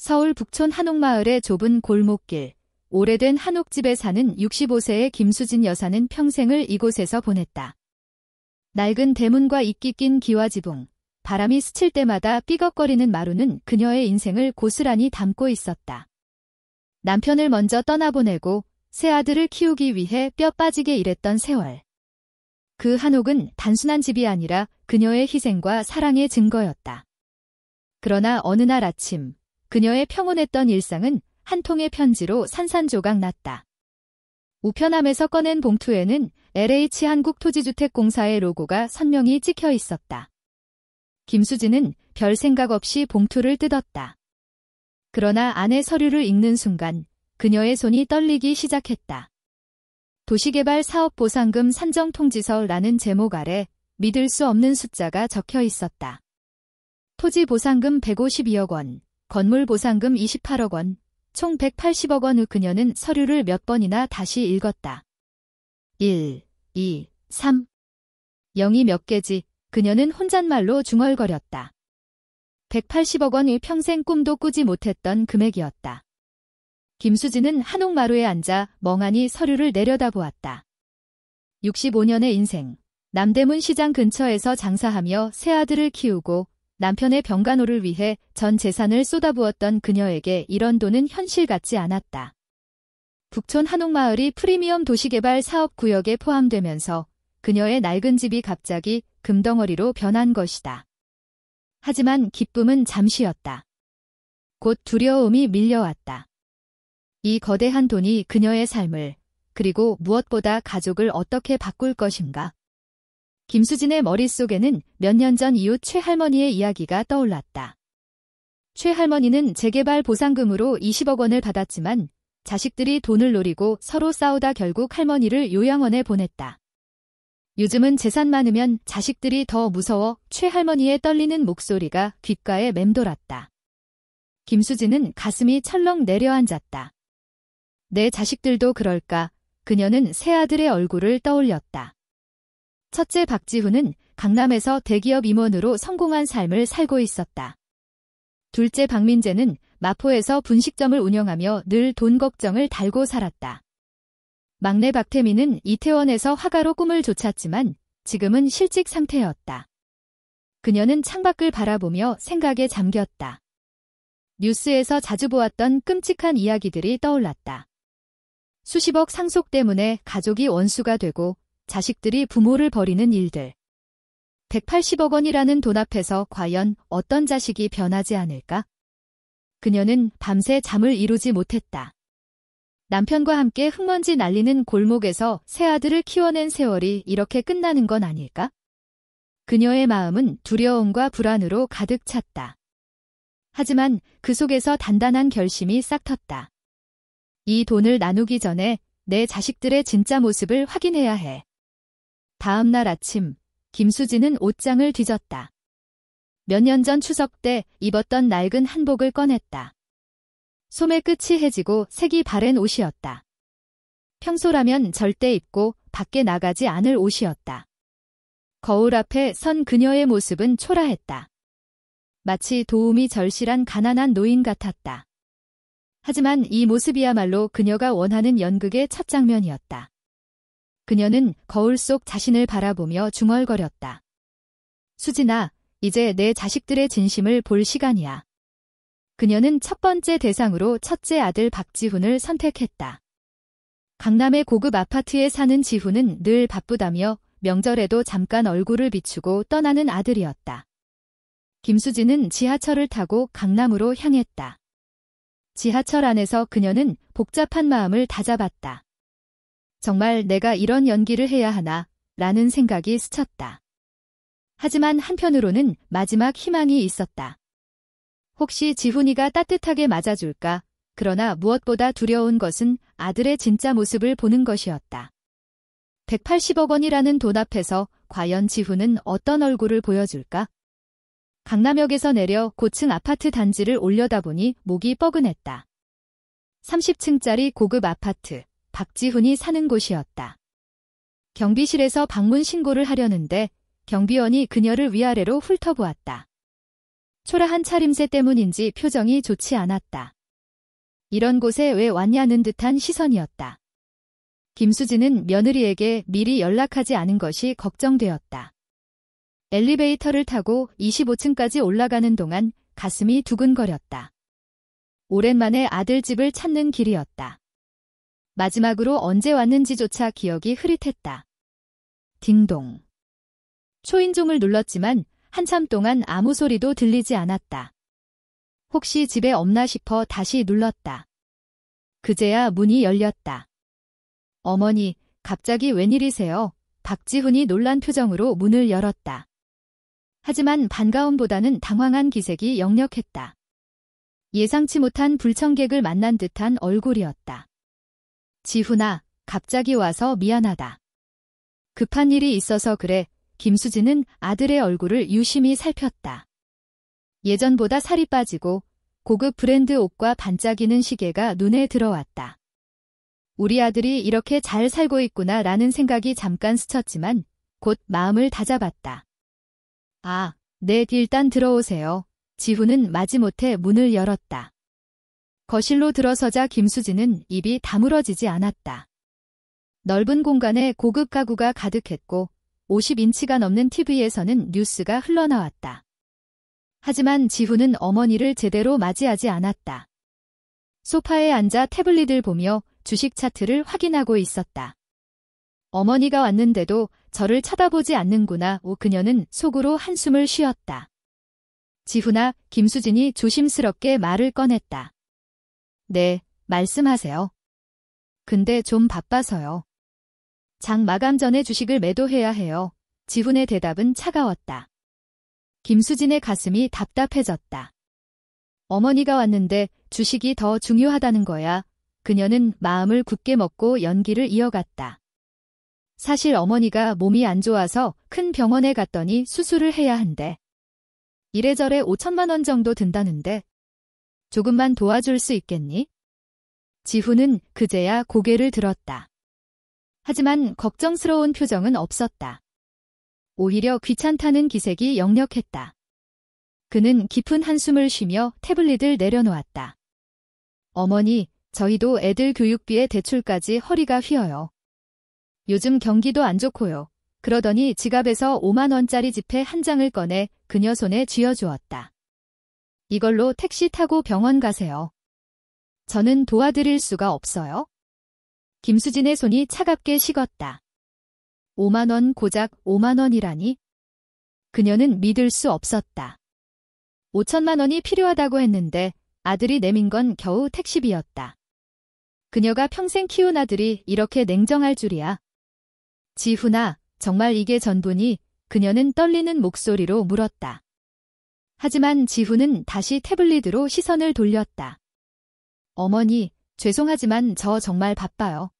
서울 북촌 한옥마을의 좁은 골목길, 오래된 한옥집에 사는 65세의 김수진 여사는 평생을 이곳에서 보냈다. 낡은 대문과 이끼 낀 기와지붕, 바람이 스칠 때마다 삐걱거리는 마루는 그녀의 인생을 고스란히 담고 있었다. 남편을 먼저 떠나보내고 새 아들을 키우기 위해 뼈 빠지게 일했던 세월. 그 한옥은 단순한 집이 아니라 그녀의 희생과 사랑의 증거였다. 그러나 어느 날 아침, 그녀의 평온했던 일상은 한 통의 편지로 산산조각 났다. 우편함에서 꺼낸 봉투에는 LH 한국토지주택공사의 로고가 선명히 찍혀 있었다. 김수진은 별 생각 없이 봉투를 뜯었다. 그러나 안에 서류를 읽는 순간 그녀의 손이 떨리기 시작했다. 도시개발사업보상금 산정통지서라는 제목 아래 믿을 수 없는 숫자가 적혀 있었다. 토지보상금 152억 원, 건물보상금 28억 원, 총 180억 원 후 그녀는 서류를 몇 번이나 다시 읽었다. 1, 2, 3. 0이 몇 개지? 그녀는 혼잣말로 중얼거렸다. 180억 원이 평생 꿈도 꾸지 못했던 금액이었다. 김수진은 한옥마루에 앉아 멍하니 서류를 내려다보았다. 65년의 인생, 남대문 시장 근처에서 장사하며 새 아들을 키우고 남편의 병간호를 위해 전 재산을 쏟아부었던 그녀에게 이런 돈은 현실 같지 않았다. 북촌 한옥마을이 프리미엄 도시개발 사업구역에 포함되면서 그녀의 낡은 집이 갑자기 금덩어리로 변한 것이다. 하지만 기쁨은 잠시였다. 곧 두려움이 밀려왔다. 이 거대한 돈이 그녀의 삶을, 그리고 무엇보다 가족을 어떻게 바꿀 것인가. 김수진의 머릿속에는 몇 년 전 이웃 최할머니의 이야기가 떠올랐다. 최할머니는 재개발 보상금으로 20억 원을 받았지만 자식들이 돈을 노리고 서로 싸우다 결국 할머니를 요양원에 보냈다. 요즘은 재산 많으면 자식들이 더 무서워 최할머니의 떨리는 목소리가 귓가에 맴돌았다. 김수진은 가슴이 철렁 내려앉았다. 내 자식들도 그럴까? 그녀는 새아들의 얼굴을 떠올렸다. 첫째 박지훈은 강남에서 대기업 임원으로 성공한 삶을 살고 있었다. 둘째 박민재는 마포에서 분식점을 운영하며 늘 돈 걱정을 달고 살았다. 막내 박태민은 이태원에서 화가로 꿈을 쫓았지만 지금은 실직 상태였다. 그녀는 창밖을 바라보며 생각에 잠겼다. 뉴스에서 자주 보았던 끔찍한 이야기들이 떠올랐다. 수십억 상속 때문에 가족이 원수가 되고 자식들이 부모를 버리는 일들. 180억 원이라는 돈 앞에서 과연 어떤 자식이 변하지 않을까? 그녀는 밤새 잠을 이루지 못했다. 남편과 함께 흙먼지 날리는 골목에서 새 아들을 키워낸 세월이 이렇게 끝나는 건 아닐까? 그녀의 마음은 두려움과 불안으로 가득 찼다. 하지만 그 속에서 단단한 결심이 싹텄다. 이 돈을 나누기 전에 내 자식들의 진짜 모습을 확인해야 해. 다음 날 아침, 김수진은 옷장을 뒤졌다. 몇 년 전 추석 때 입었던 낡은 한복을 꺼냈다. 소매 끝이 해지고 색이 바랜 옷이었다. 평소라면 절대 입고 밖에 나가지 않을 옷이었다. 거울 앞에 선 그녀의 모습은 초라했다. 마치 도움이 절실한 가난한 노인 같았다. 하지만 이 모습이야말로 그녀가 원하는 연극의 첫 장면이었다. 그녀는 거울 속 자신을 바라보며 중얼거렸다. 수진아, 이제 내 자식들의 진심을 볼 시간이야. 그녀는 첫 번째 대상으로 첫째 아들 박지훈을 선택했다. 강남의 고급 아파트에 사는 지훈은 늘 바쁘다며 명절에도 잠깐 얼굴을 비추고 떠나는 아들이었다. 김수진은 지하철을 타고 강남으로 향했다. 지하철 안에서 그녀는 복잡한 마음을 다잡았다. 정말 내가 이런 연기를 해야 하나, 라는 생각이 스쳤다. 하지만 한편으로는 마지막 희망이 있었다. 혹시 지훈이가 따뜻하게 맞아줄까? 그러나 무엇보다 두려운 것은 아들의 진짜 모습을 보는 것이었다. 180억 원이라는 돈 앞에서 과연 지훈은 어떤 얼굴을 보여줄까? 강남역에서 내려 고층 아파트 단지를 올려다보니 목이 뻐근했다. 30층짜리 고급 아파트, 박지훈이 사는 곳이었다. 경비실에서 방문 신고를 하려는데 경비원이 그녀를 위아래로 훑어보았다. 초라한 차림새 때문인지 표정이 좋지 않았다. 이런 곳에 왜 왔냐는 듯한 시선이었다. 김수진은 며느리에게 미리 연락하지 않은 것이 걱정되었다. 엘리베이터를 타고 25층까지 올라가는 동안 가슴이 두근거렸다. 오랜만에 아들 집을 찾는 길이었다. 마지막으로 언제 왔는지조차 기억이 흐릿했다. 딩동. 초인종을 눌렀지만 한참 동안 아무 소리도 들리지 않았다. 혹시 집에 없나 싶어 다시 눌렀다. 그제야 문이 열렸다. 어머니, 갑자기 웬일이세요? 박지훈이 놀란 표정으로 문을 열었다. 하지만 반가움보다는 당황한 기색이 역력했다. 예상치 못한 불청객을 만난 듯한 얼굴이었다. 지훈아, 갑자기 와서 미안하다. 급한 일이 있어서 그래. 김수진은 아들의 얼굴을 유심히 살폈다. 예전보다 살이 빠지고 고급 브랜드 옷과 반짝이는 시계가 눈에 들어왔다. 우리 아들이 이렇게 잘 살고 있구나 라는 생각이 잠깐 스쳤지만 곧 마음을 다잡았다. 아, 네, 일단 들어오세요. 지훈은 마지못해 문을 열었다. 거실로 들어서자 김수진은 입이 다물어지지 않았다. 넓은 공간에 고급 가구가 가득했고 50인치가 넘는 TV에서는 뉴스가 흘러나왔다. 하지만 지훈은 어머니를 제대로 맞이하지 않았다. 소파에 앉아 태블릿을 보며 주식 차트를 확인하고 있었다. 어머니가 왔는데도 저를 쳐다보지 않는구나. 그녀는 속으로 한숨을 쉬었다. 지훈아, 김수진이 조심스럽게 말을 꺼냈다. 네, 말씀하세요. 근데 좀 바빠서요. 장 마감 전에 주식을 매도해야 해요. 지훈의 대답은 차가웠다. 김수진의 가슴이 답답해졌다. 어머니가 왔는데 주식이 더 중요하다는 거야. 그녀는 마음을 굳게 먹고 연기를 이어갔다. 사실 어머니가 몸이 안 좋아서 큰 병원에 갔더니 수술을 해야 한대. 이래저래 5천만 원 정도 든다는데 조금만 도와줄 수 있겠니? 지훈은 그제야 고개를 들었다. 하지만 걱정스러운 표정은 없었다. 오히려 귀찮다는 기색이 역력했다. 그는 깊은 한숨을 쉬며 태블릿을 내려놓았다. 어머니, 저희도 애들 교육비에 대출까지 허리가 휘어요. 요즘 경기도 안 좋고요. 그러더니 지갑에서 5만 원짜리 지폐 한 장을 꺼내 그녀 손에 쥐어주었다. 이걸로 택시 타고 병원 가세요. 저는 도와드릴 수가 없어요. 김수진의 손이 차갑게 식었다. 5만 원, 고작 5만 원이라니? 그녀는 믿을 수 없었다. 5천만 원이 필요하다고 했는데 아들이 내민 건 겨우 택시비였다. 그녀가 평생 키운 아들이 이렇게 냉정할 줄이야. 지훈아, 정말 이게 전부니? 그녀는 떨리는 목소리로 물었다. 하지만 지훈은 다시 태블릿으로 시선을 돌렸다. 어머니, 죄송하지만 저 정말 바빠요.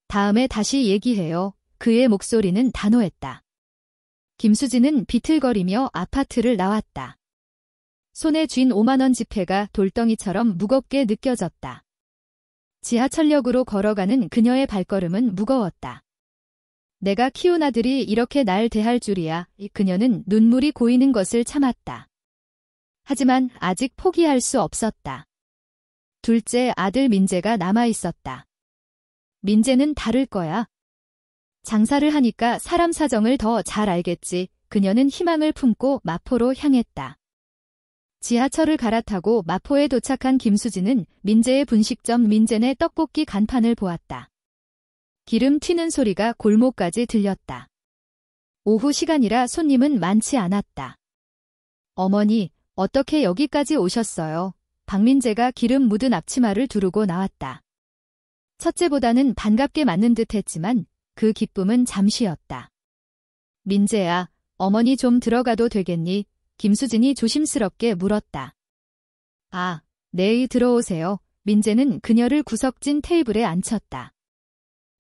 다음에 다시 얘기해요. 그의 목소리는 단호했다. 김수진은 비틀거리며 아파트를 나왔다. 손에 쥔 5만 원 지폐가 돌덩이처럼 무겁게 느껴졌다. 지하철역으로 걸어가는 그녀의 발걸음은 무거웠다. 내가 키운 아들이 이렇게 날 대할 줄이야. 그녀는 눈물이 고이는 것을 참았다. 하지만 아직 포기할 수 없었다. 둘째 아들 민재가 남아있었다. 민재는 다를 거야. 장사를 하니까 사람 사정을 더 잘 알겠지. 그녀는 희망을 품고 마포로 향했다. 지하철을 갈아타고 마포에 도착한 김수진은 민재의 분식점 민재네 떡볶이 간판을 보았다. 기름 튀는 소리가 골목까지 들렸다. 오후 시간이라 손님은 많지 않았다. 어머니, 어떻게 여기까지 오셨어요? 박민재가 기름 묻은 앞치마를 두르고 나왔다. 첫째보다는 반갑게 맞는 듯 했지만 그 기쁨은 잠시였다. 민재야, 어머니 좀 들어가도 되겠니? 김수진이 조심스럽게 물었다. 아, 네, 들어오세요. 민재는 그녀를 구석진 테이블에 앉혔다.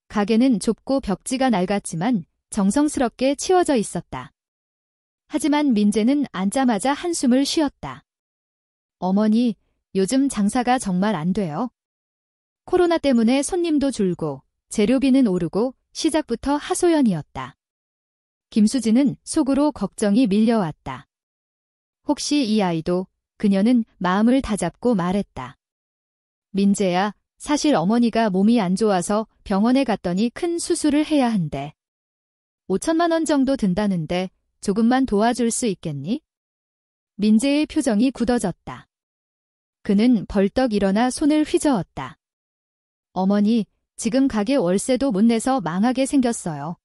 가게는 좁고 벽지가 낡았지만 정성스럽게 치워져 있었다. 하지만 민재는 앉자마자 한숨을 쉬었다. 어머니, 요즘 장사가 정말 안 돼요. 코로나 때문에 손님도 줄고 재료비는 오르고 시작부터 하소연이었다. 김수진은 속으로 걱정이 밀려왔다. 혹시 이 아이도? 그녀는 마음을 다잡고 말했다. 민재야, 사실 어머니가 몸이 안 좋아서 병원에 갔더니 큰 수술을 해야 한대. 5천만 원 정도 든다는데 조금만 도와줄 수 있겠니? 민재의 표정이 굳어졌다. 그는 벌떡 일어나 손을 휘저었다. 어머니, 지금 가게 월세도 못 내서 망하게 생겼어요.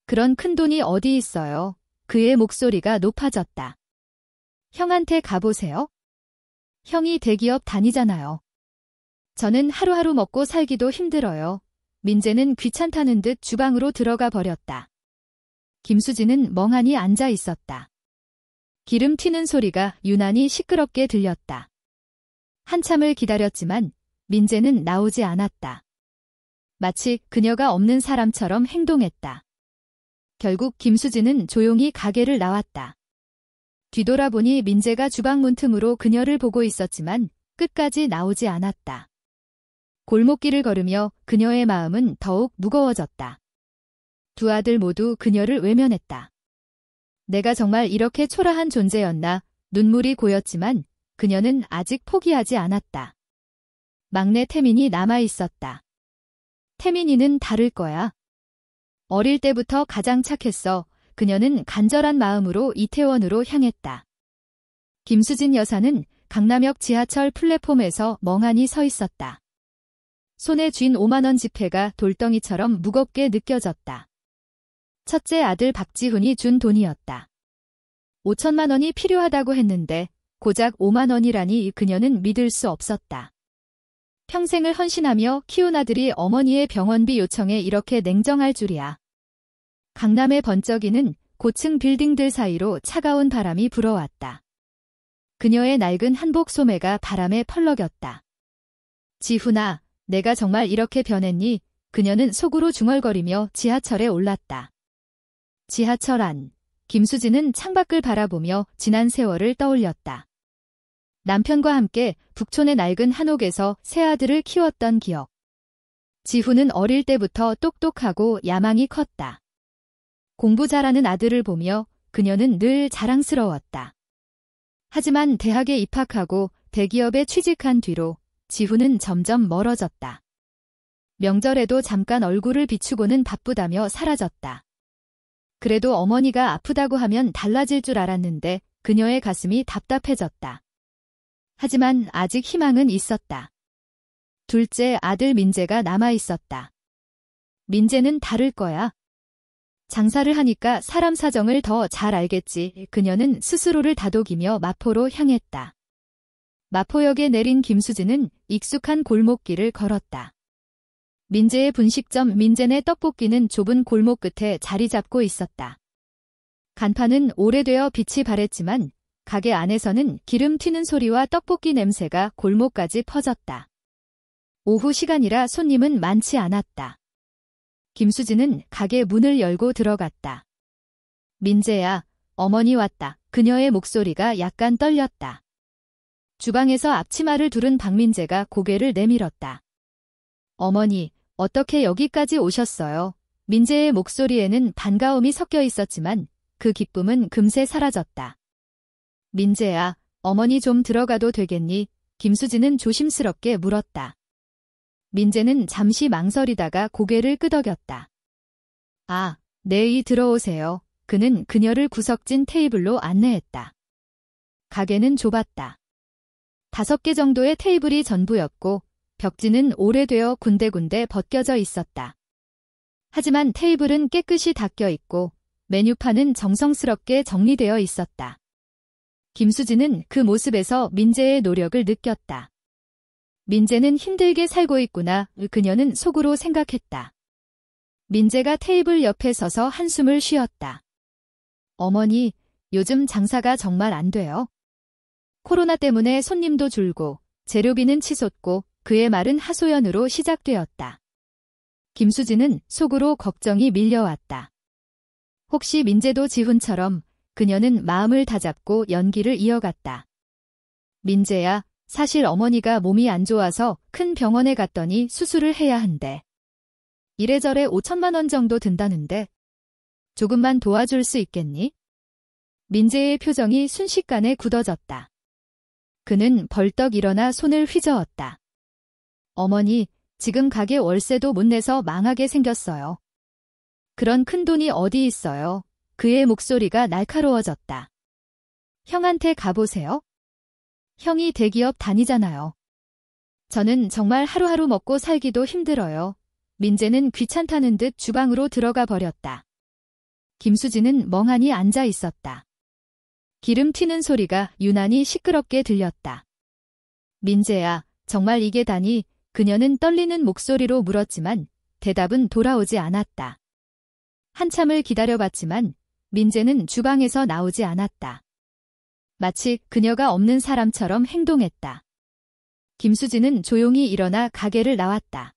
그런 큰 돈이 어디 있어요? 그의 목소리가 높아졌다. 형한테 가보세요. 형이 대기업 다니잖아요. 저는 하루하루 먹고 살기도 힘들어요. 민재는 귀찮다는 듯 주방으로 들어가 버렸다. 김수진은 멍하니 앉아 있었다. 기름 튀는 소리가 유난히 시끄럽게 들렸다. 한참을 기다렸지만 민재는 나오지 않았다. 마치 그녀가 없는 사람처럼 행동했다. 결국 김수진은 조용히 가게를 나왔다. 뒤돌아보니 민재가 주방 문틈으로 그녀를 보고 있었지만 끝까지 나오지 않았다. 골목길을 걸으며 그녀의 마음은 더욱 무거워졌다. 두 아들 모두 그녀를 외면했다. 내가 정말 이렇게 초라한 존재였나? 눈물이 고였지만 그녀는 아직 포기하지 않았다. 막내 태민이 남아 있었다. 태민이는 다를 거야. 어릴 때부터 가장 착했어. 그녀는 간절한 마음으로 이태원으로 향했다. 김수진 여사는 강남역 지하철 플랫폼에서 멍하니 서 있었다. 손에 쥔 5만 원 지폐가 돌덩이처럼 무겁게 느껴졌다. 첫째 아들 박지훈이 준 돈이었다. 5천만 원이 필요하다고 했는데 고작 5만 원이라니 그녀는 믿을 수 없었다. 평생을 헌신하며 키운 아들이 어머니의 병원비 요청에 이렇게 냉정할 줄이야. 강남의 번쩍이는 고층 빌딩들 사이로 차가운 바람이 불어왔다. 그녀의 낡은 한복 소매가 바람에 펄럭였다. 지훈아, 내가 정말 이렇게 변했니? 그녀는 속으로 중얼거리며 지하철에 올랐다. 지하철 안, 김수진은 창밖을 바라보며 지난 세월을 떠올렸다. 남편과 함께 북촌의 낡은 한옥에서 세 아들을 키웠던 기억. 지훈은 어릴 때부터 똑똑하고 야망이 컸다. 공부 잘하는 아들을 보며 그녀는 늘 자랑스러웠다. 하지만 대학에 입학하고 대기업에 취직한 뒤로 지훈은 점점 멀어졌다. 명절에도 잠깐 얼굴을 비추고는 바쁘다며 사라졌다. 그래도 어머니가 아프다고 하면 달라질 줄 알았는데 그녀의 가슴이 답답해졌다. 하지만 아직 희망은 있었다. 둘째 아들 민재가 남아 있었다. 민재는 다를 거야. 장사를 하니까 사람 사정을 더 잘 알겠지. 그녀는 스스로를 다독이며 마포로 향했다. 마포역에 내린 김수진은 익숙한 골목길을 걸었다. 민재의 분식점 민재네 떡볶이는 좁은 골목 끝에 자리 잡고 있었다. 간판은 오래되어 빛이 바랬지만 가게 안에서는 기름 튀는 소리와 떡볶이 냄새가 골목까지 퍼졌다. 오후 시간이라 손님은 많지 않았다. 김수진은 가게 문을 열고 들어갔다. 민재야, 어머니 왔다. 그녀의 목소리가 약간 떨렸다. 주방에서 앞치마를 두른 박민재가 고개를 내밀었다. 어머니, 어떻게 여기까지 오셨어요? 민재의 목소리에는 반가움이 섞여 있었지만 그 기쁨은 금세 사라졌다. 민재야, 어머니 좀 들어가도 되겠니? 김수진은 조심스럽게 물었다. 민재는 잠시 망설이다가 고개를 끄덕였다. 아, 네, 들어오세요. 그는 그녀를 구석진 테이블로 안내했다. 가게는 좁았다. 5개 정도의 테이블이 전부였고 벽지는 오래되어 군데군데 벗겨져 있었다. 하지만 테이블은 깨끗이 닦여 있고 메뉴판은 정성스럽게 정리되어 있었다. 김수진은 그 모습에서 민재의 노력을 느꼈다. 민재는 힘들게 살고 있구나. 그녀는 속으로 생각했다. 민재가 테이블 옆에 서서 한숨을 쉬었다. 어머니, 요즘 장사가 정말 안 돼요. 코로나 때문에 손님도 줄고 재료비는 치솟고 그의 말은 하소연으로 시작되었다. 김수진은 속으로 걱정이 밀려왔다. 혹시 민재도 지훈처럼 그녀는 마음을 다잡고 연기를 이어갔다. 민재야, 사실 어머니가 몸이 안 좋아서 큰 병원에 갔더니 수술을 해야 한대. 이래저래 5천만 원 정도 든다는데 조금만 도와줄 수 있겠니? 민재의 표정이 순식간에 굳어졌다. 그는 벌떡 일어나 손을 휘저었다. 어머니, 지금 가게 월세도 못 내서 망하게 생겼어요. 그런 큰 돈이 어디 있어요? 그의 목소리가 날카로워졌다. 형한테 가보세요. 형이 대기업 다니잖아요. 저는 정말 하루하루 먹고 살기도 힘들어요. 민재는 귀찮다는 듯 주방으로 들어가 버렸다. 김수진은 멍하니 앉아 있었다. 기름 튀는 소리가 유난히 시끄럽게 들렸다. 민재야, 정말 이게 다니? 그녀는 떨리는 목소리로 물었지만 대답은 돌아오지 않았다. 한참을 기다려봤지만 민재는 주방에서 나오지 않았다. 마치 그녀가 없는 사람처럼 행동했다. 김수진은 조용히 일어나 가게를 나왔다.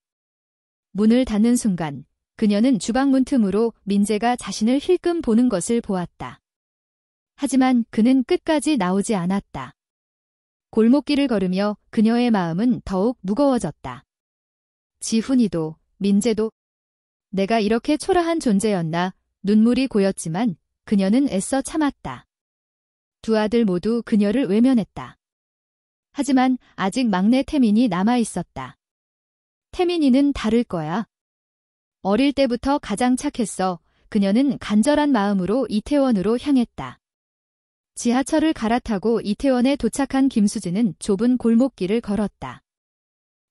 문을 닫는 순간 그녀는 주방 문틈으로 민재가 자신을 힐끔 보는 것을 보았다. 하지만 그는 끝까지 나오지 않았다. 골목길을 걸으며 그녀의 마음은 더욱 무거워졌다. 지훈이도, 민재도 내가 이렇게 초라한 존재였나. 눈물이 고였지만 그녀는 애써 참았다. 두 아들 모두 그녀를 외면했다. 하지만 아직 막내 태민이 남아있었다. 태민이는 다를 거야. 어릴 때부터 가장 착했어. 그녀는 간절한 마음으로 이태원으로 향했다. 지하철을 갈아타고 이태원에 도착한 김수진은 좁은 골목길을 걸었다.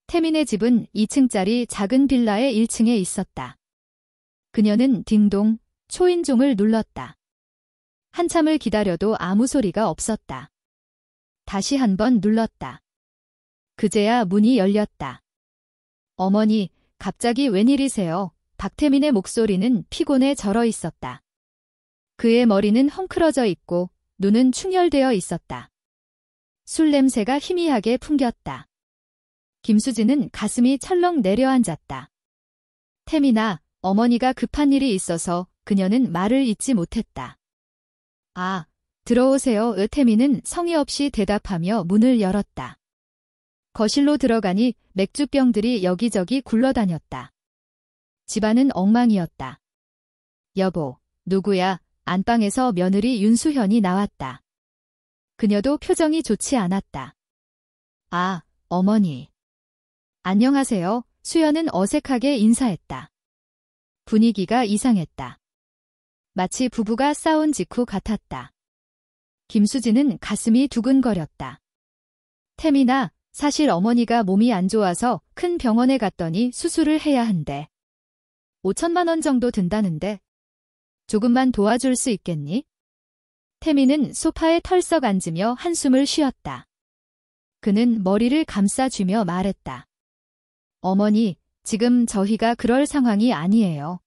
태민의 집은 2층짜리 작은 빌라의 1층에 있었다. 그녀는 딩동, 초인종을 눌렀다. 한참을 기다려도 아무 소리가 없었다. 다시 한 번 눌렀다. 그제야 문이 열렸다. 어머니, 갑자기 웬일이세요? 박태민의 목소리는 피곤에 절어 있었다. 그의 머리는 헝클어져 있고 눈은 충혈되어 있었다. 술 냄새가 희미하게 풍겼다. 김수진은 가슴이 철렁 내려앉았다. 태민아, 어머니가 급한 일이 있어서. 그녀는 말을 잇지 못했다. 아, 들어오세요. 태민은 성의 없이 대답하며 문을 열었다. 거실로 들어가니 맥주병들이 여기저기 굴러다녔다. 집안은 엉망이었다. 여보, 누구야? 안방에서 며느리 윤수현이 나왔다. 그녀도 표정이 좋지 않았다. 아, 어머니. 안녕하세요. 수현은 어색하게 인사했다. 분위기가 이상했다. 마치 부부가 싸운 직후 같았다. 김수진은 가슴이 두근거렸다. 태민아, 사실 어머니가 몸이 안 좋아서 큰 병원에 갔더니 수술을 해야 한대. 5천만 원 정도 든다는데 조금만 도와줄 수 있겠니? 태민은 소파에 털썩 앉으며 한숨을 쉬었다. 그는 머리를 감싸쥐며 말했다. 어머니, 지금 저희가 그럴 상황이 아니에요.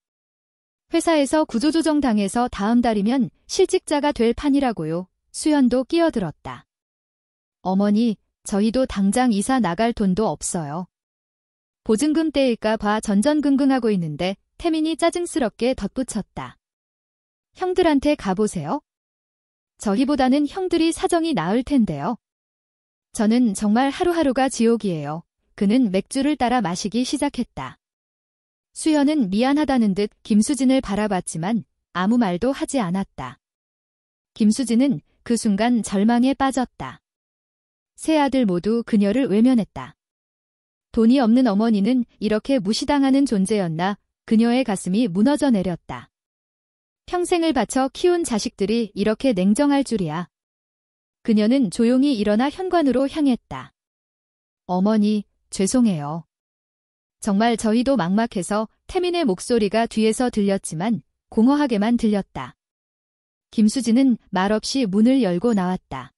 회사에서 구조조정 당해서 다음 달이면 실직자가 될 판이라고요. 수연도 끼어들었다. 어머니, 저희도 당장 이사 나갈 돈도 없어요. 보증금 떼일까 봐 전전긍긍하고 있는데 태민이 짜증스럽게 덧붙였다. 형들한테 가보세요. 저희보다는 형들이 사정이 나을 텐데요. 저는 정말 하루하루가 지옥이에요. 그는 맥주를 따라 마시기 시작했다. 수연은 미안하다는 듯 김수진을 바라봤지만 아무 말도 하지 않았다. 김수진은 그 순간 절망에 빠졌다. 세 아들 모두 그녀를 외면했다. 돈이 없는 어머니는 이렇게 무시당하는 존재였나. 그녀의 가슴이 무너져 내렸다. 평생을 바쳐 키운 자식들이 이렇게 냉정할 줄이야. 그녀는 조용히 일어나 현관으로 향했다. 어머니, 죄송해요. 정말 저희도 막막해서. 태민의 목소리가 뒤에서 들렸지만 공허하게만 들렸다. 김수진은 말없이 문을 열고 나왔다.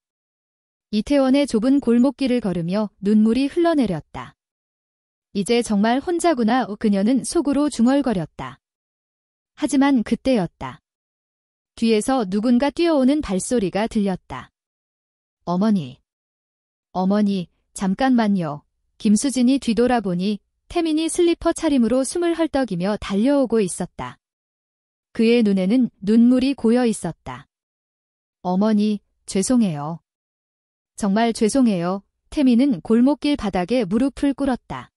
이태원의 좁은 골목길을 걸으며 눈물이 흘러내렸다. 이제 정말 혼자구나. 그녀는 속으로 중얼거렸다. 하지만 그때였다. 뒤에서 누군가 뛰어오는 발소리가 들렸다. 어머니. 어머니, 잠깐만요. 김수진이 뒤돌아보니 태민이 슬리퍼 차림으로 숨을 헐떡이며 달려오고 있었다. 그의 눈에는 눈물이 고여 있었다. 어머니, 죄송해요. 정말 죄송해요. 태민은 골목길 바닥에 무릎을 꿇었다.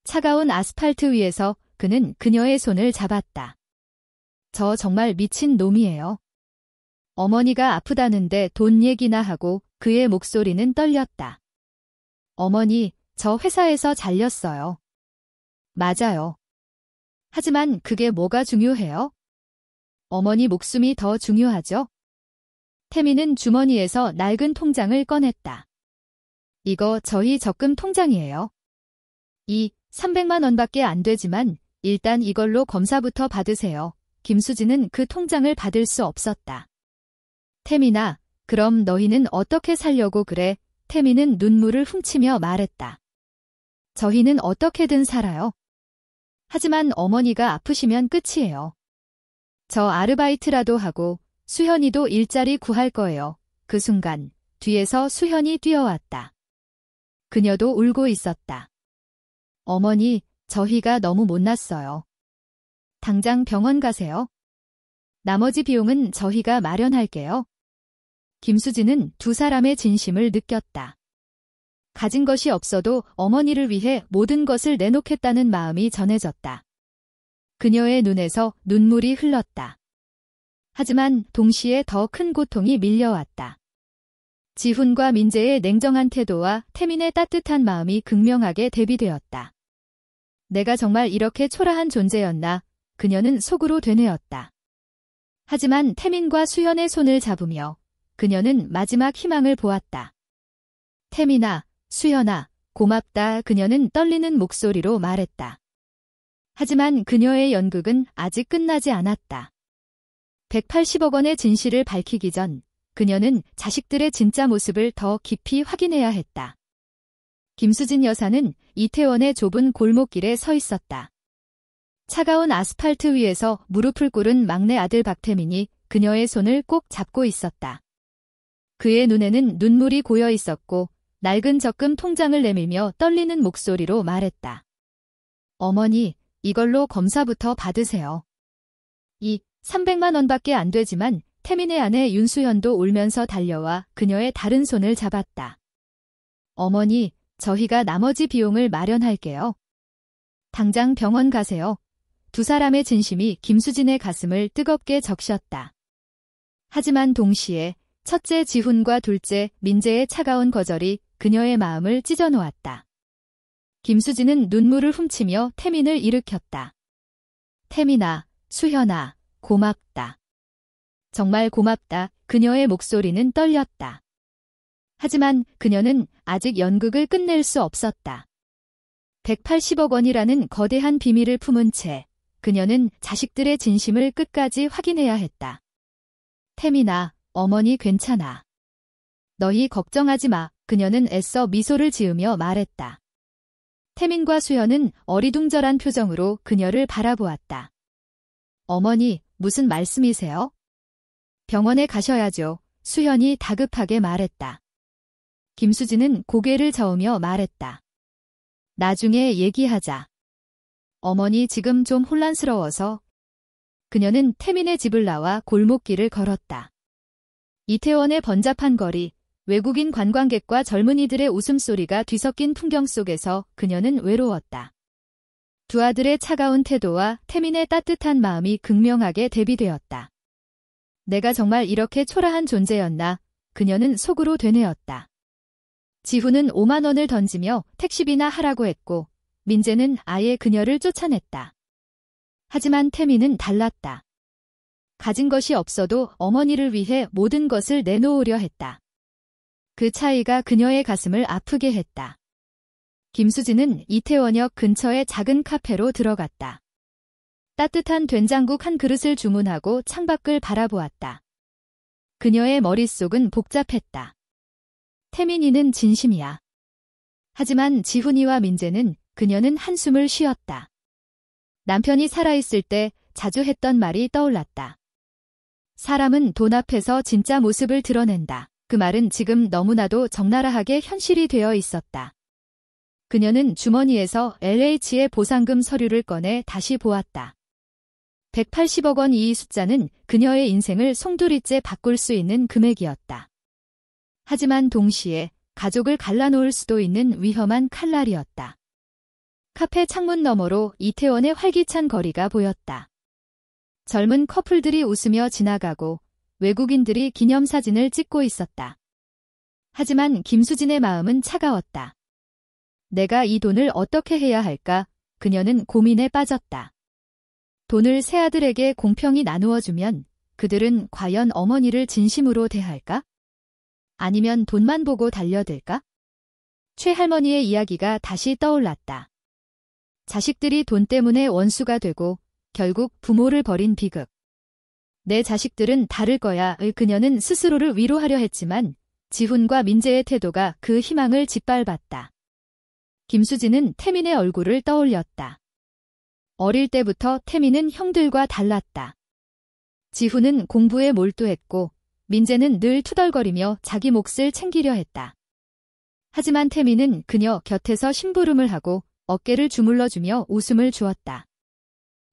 차가운 아스팔트 위에서 그는 그녀의 손을 잡았다. 저 정말 미친 놈이에요. 어머니가 아프다는데 돈 얘기나 하고 그의 목소리는 떨렸다. 어머니, 저 회사에서 잘렸어요. 맞아요. 하지만 그게 뭐가 중요해요? 어머니 목숨이 더 중요하죠? 태미는 주머니에서 낡은 통장을 꺼냈다. 이거 저희 적금 통장이에요. 300만 원밖에 안 되지만 일단 이걸로 검사부터 받으세요. 김수진은 그 통장을 받을 수 없었다. 태민아, 그럼 너희는 어떻게 살려고 그래? 태민은 눈물을 훔치며 말했다. 저희는 어떻게든 살아요. 하지만 어머니가 아프시면 끝이에요. 저 아르바이트라도 하고 수현이도 일자리 구할 거예요. 그 순간 뒤에서 수현이 뛰어왔다. 그녀도 울고 있었다. 어머니, 저희가 너무 못났어요. 당장 병원 가세요. 나머지 비용은 저희가 마련할게요. 김수진은 두 사람의 진심을 느꼈다. 가진 것이 없어도 어머니를 위해 모든 것을 내놓겠다는 마음이 전해졌다. 그녀의 눈에서 눈물이 흘렀다. 하지만 동시에 더 큰 고통이 밀려왔다. 지훈과 민재의 냉정한 태도와 태민의 따뜻한 마음이 극명하게 대비되었다. 내가 정말 이렇게 초라한 존재였나? 그녀는 속으로 되뇌었다. 하지만 태민과 수현의 손을 잡으며 그녀는 마지막 희망을 보았다. 태민아, 수현아, 고맙다. 그녀는 떨리는 목소리로 말했다. 하지만 그녀의 연극은 아직 끝나지 않았다. 180억 원의 진실을 밝히기 전 그녀는 자식들의 진짜 모습을 더 깊이 확인해야 했다. 김수진 여사는 이태원의 좁은 골목길에 서 있었다. 차가운 아스팔트 위에서 무릎을 꿇은 막내 아들 박태민이 그녀의 손을 꼭 잡고 있었다. 그의 눈에는 눈물이 고여 있었고 낡은 적금 통장을 내밀며 떨리는 목소리로 말했다. 어머니, 이걸로 검사부터 받으세요. 300만 원밖에 안 되지만 태민의 아내 윤수현도 울면서 달려와 그녀의 다른 손을 잡았다. 어머니, 저희가 나머지 비용을 마련할게요. 당장 병원 가세요. 두 사람의 진심이 김수진의 가슴을 뜨겁게 적셨다. 하지만 동시에 첫째 지훈과 둘째 민재의 차가운 거절이 그녀의 마음을 찢어놓았다. 김수진은 눈물을 훔치며 태민을 일으켰다. 태민아, 수현아, 고맙다. 정말 고맙다. 그녀의 목소리는 떨렸다. 하지만 그녀는 아직 연극을 끝낼 수 없었다. 180억 원이라는 거대한 비밀을 품은 채 그녀는 자식들의 진심을 끝까지 확인해야 했다. 태민아, 어머니 괜찮아. 너희 걱정하지 마. 그녀는 애써 미소를 지으며 말했다. 태민과 수연은 어리둥절한 표정으로 그녀를 바라보았다. 어머니, 무슨 말씀이세요? 병원에 가셔야죠. 수연이 다급하게 말했다. 김수진은 고개를 저으며 말했다. 나중에 얘기하자. 어머니 지금 좀 혼란스러워서. 그녀는 태민의 집을 나와 골목길을 걸었다. 이태원의 번잡한 거리, 외국인 관광객과 젊은이들의 웃음소리가 뒤섞인 풍경 속에서 그녀는 외로웠다. 두 아들의 차가운 태도와 태민의 따뜻한 마음이 극명하게 대비되었다. 내가 정말 이렇게 초라한 존재였나? 그녀는 속으로 되뇌었다. 지훈은 5만 원을 던지며 택시비나 하라고 했고 민재는 아예 그녀를 쫓아냈다. 하지만 태민은 달랐다. 가진 것이 없어도 어머니를 위해 모든 것을 내놓으려 했다. 그 차이가 그녀의 가슴을 아프게 했다. 김수진은 이태원역 근처의 작은 카페로 들어갔다. 따뜻한 된장국 한 그릇을 주문하고 창밖을 바라보았다. 그녀의 머릿속은 복잡했다. 태민이는 진심이야. 하지만 지훈이와 민재는 그녀는 한숨을 쉬었다. 남편이 살아있을 때 자주 했던 말이 떠올랐다. 사람은 돈 앞에서 진짜 모습을 드러낸다. 그 말은 지금 너무나도 적나라하게 현실이 되어 있었다. 그녀는 주머니에서 LH의 보상금 서류를 꺼내 다시 보았다. 180억 원 이 숫자는 그녀의 인생을 송두리째 바꿀 수 있는 금액이었다. 하지만 동시에 가족을 갈라놓을 수도 있는 위험한 칼날이었다. 카페 창문 너머로 이태원의 활기찬 거리가 보였다. 젊은 커플들이 웃으며 지나가고 외국인들이 기념사진을 찍고 있었다. 하지만 김수진의 마음은 차가웠다. 내가 이 돈을 어떻게 해야 할까? 그녀는 고민에 빠졌다. 돈을 새아들에게 공평히 나누어주면 그들은 과연 어머니를 진심으로 대할까? 아니면 돈만 보고 달려들까? 최할머니의 이야기가 다시 떠올랐다. 자식들이 돈 때문에 원수가 되고 결국 부모를 버린 비극. 내 자식들은 다를 거야. 그녀는 스스로를 위로하려 했지만 지훈과 민재의 태도가 그 희망을 짓밟았다. 김수진은 태민의 얼굴을 떠올렸다. 어릴 때부터 태민은 형들과 달랐다. 지훈은 공부에 몰두했고 민재는 늘 투덜거리며 자기 몫을 챙기려 했다. 하지만 태민은 그녀 곁에서 심부름을 하고 어깨를 주물러주며 웃음을 주었다.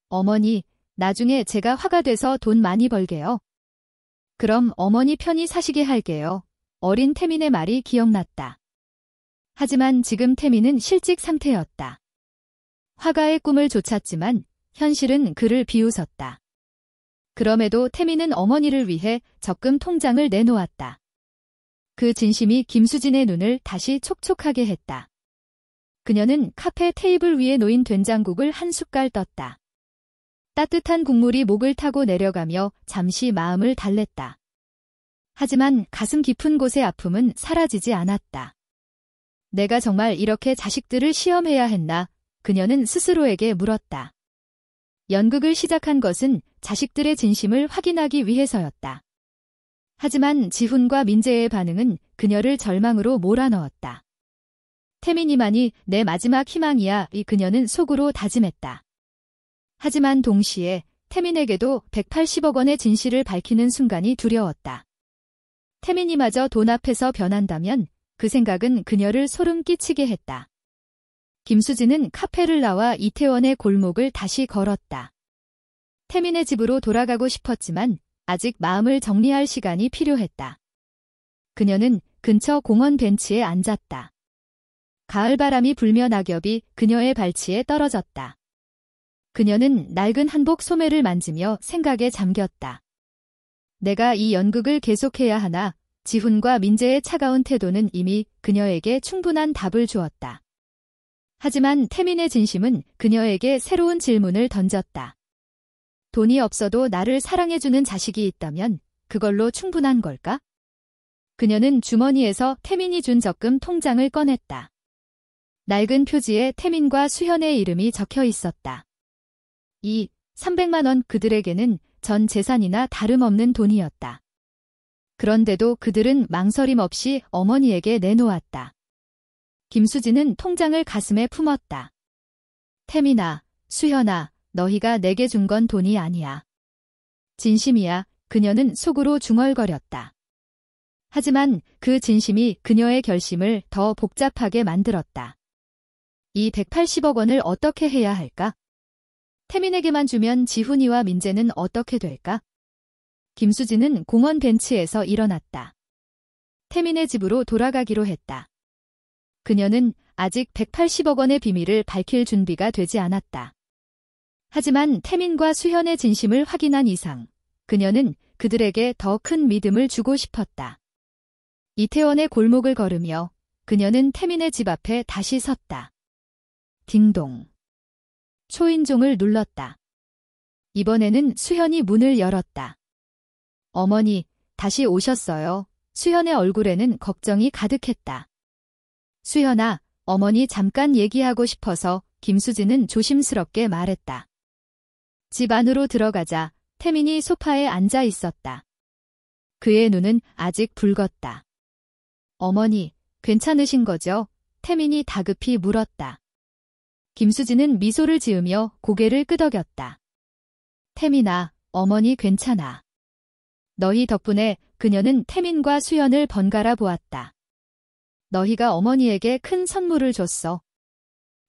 어머니, 나중에 제가 화가 돼서 돈 많이 벌게요. 그럼 어머니 편히 사시게 할게요. 어린 태민의 말이 기억났다. 하지만 지금 태민은 실직 상태였다. 화가의 꿈을 좇았지만 현실은 그를 비웃었다. 그럼에도 태민은 어머니를 위해 적금 통장을 내놓았다. 그 진심이 김수진의 눈을 다시 촉촉하게 했다. 그녀는 카페 테이블 위에 놓인 된장국을 한 숟갈 떴다. 따뜻한 국물이 목을 타고 내려가며 잠시 마음을 달랬다. 하지만 가슴 깊은 곳의 아픔은 사라지지 않았다. 내가 정말 이렇게 자식들을 시험해야 했나? 그녀는 스스로에게 물었다. 연극을 시작한 것은 자식들의 진심을 확인하기 위해서였다. 하지만 지훈과 민재의 반응은 그녀를 절망으로 몰아넣었다. 태민이만이 내 마지막 희망이야. 그녀는 속으로 다짐했다. 하지만 동시에 태민에게도 180억 원의 진실을 밝히는 순간이 두려웠다. 태민이마저 돈 앞에서 변한다면 그 생각은 그녀를 소름 끼치게 했다. 김수진은 카페를 나와 이태원의 골목을 다시 걸었다. 태민의 집으로 돌아가고 싶었지만 아직 마음을 정리할 시간이 필요했다. 그녀는 근처 공원 벤치에 앉았다. 가을바람이 불며 낙엽이 그녀의 발치에 떨어졌다. 그녀는 낡은 한복 소매를 만지며 생각에 잠겼다. 내가 이 연극을 계속해야 하나? 지훈과 민재의 차가운 태도는 이미 그녀에게 충분한 답을 주었다. 하지만 태민의 진심은 그녀에게 새로운 질문을 던졌다. 돈이 없어도 나를 사랑해주는 자식이 있다면 그걸로 충분한 걸까? 그녀는 주머니에서 태민이 준 적금 통장을 꺼냈다. 낡은 표지에 태민과 수현의 이름이 적혀 있었다. 이 300만 원 그들에게는 전 재산이나 다름없는 돈이었다. 그런데도 그들은 망설임 없이 어머니에게 내놓았다. 김수진은 통장을 가슴에 품었다. 태민아, 수현아, 너희가 내게 준 건 돈이 아니야. 진심이야. 그녀는 속으로 중얼거렸다. 하지만 그 진심이 그녀의 결심을 더 복잡하게 만들었다. 이 180억 원을 어떻게 해야 할까? 태민에게만 주면 지훈이와 민재는 어떻게 될까? 김수진은 공원 벤치에서 일어났다. 태민의 집으로 돌아가기로 했다. 그녀는 아직 180억 원의 비밀을 밝힐 준비가 되지 않았다. 하지만 태민과 수현의 진심을 확인한 이상 그녀는 그들에게 더 큰 믿음을 주고 싶었다. 이태원의 골목을 걸으며 그녀는 태민의 집 앞에 다시 섰다. 딩동. 초인종을 눌렀다. 이번에는 수현이 문을 열었다. 어머니, 다시 오셨어요. 수현의 얼굴에는 걱정이 가득했다. 수현아, 어머니 잠깐 얘기하고 싶어서. 김수진은 조심스럽게 말했다. 집 안으로 들어가자 태민이 소파에 앉아 있었다. 그의 눈은 아직 붉었다. 어머니, 괜찮으신 거죠? 태민이 다급히 물었다. 김수진은 미소를 지으며 고개를 끄덕였다. 태민아, 어머니 괜찮아. 너희 덕분에. 그녀는 태민과 수연을 번갈아 보았다. 너희가 어머니에게 큰 선물을 줬어.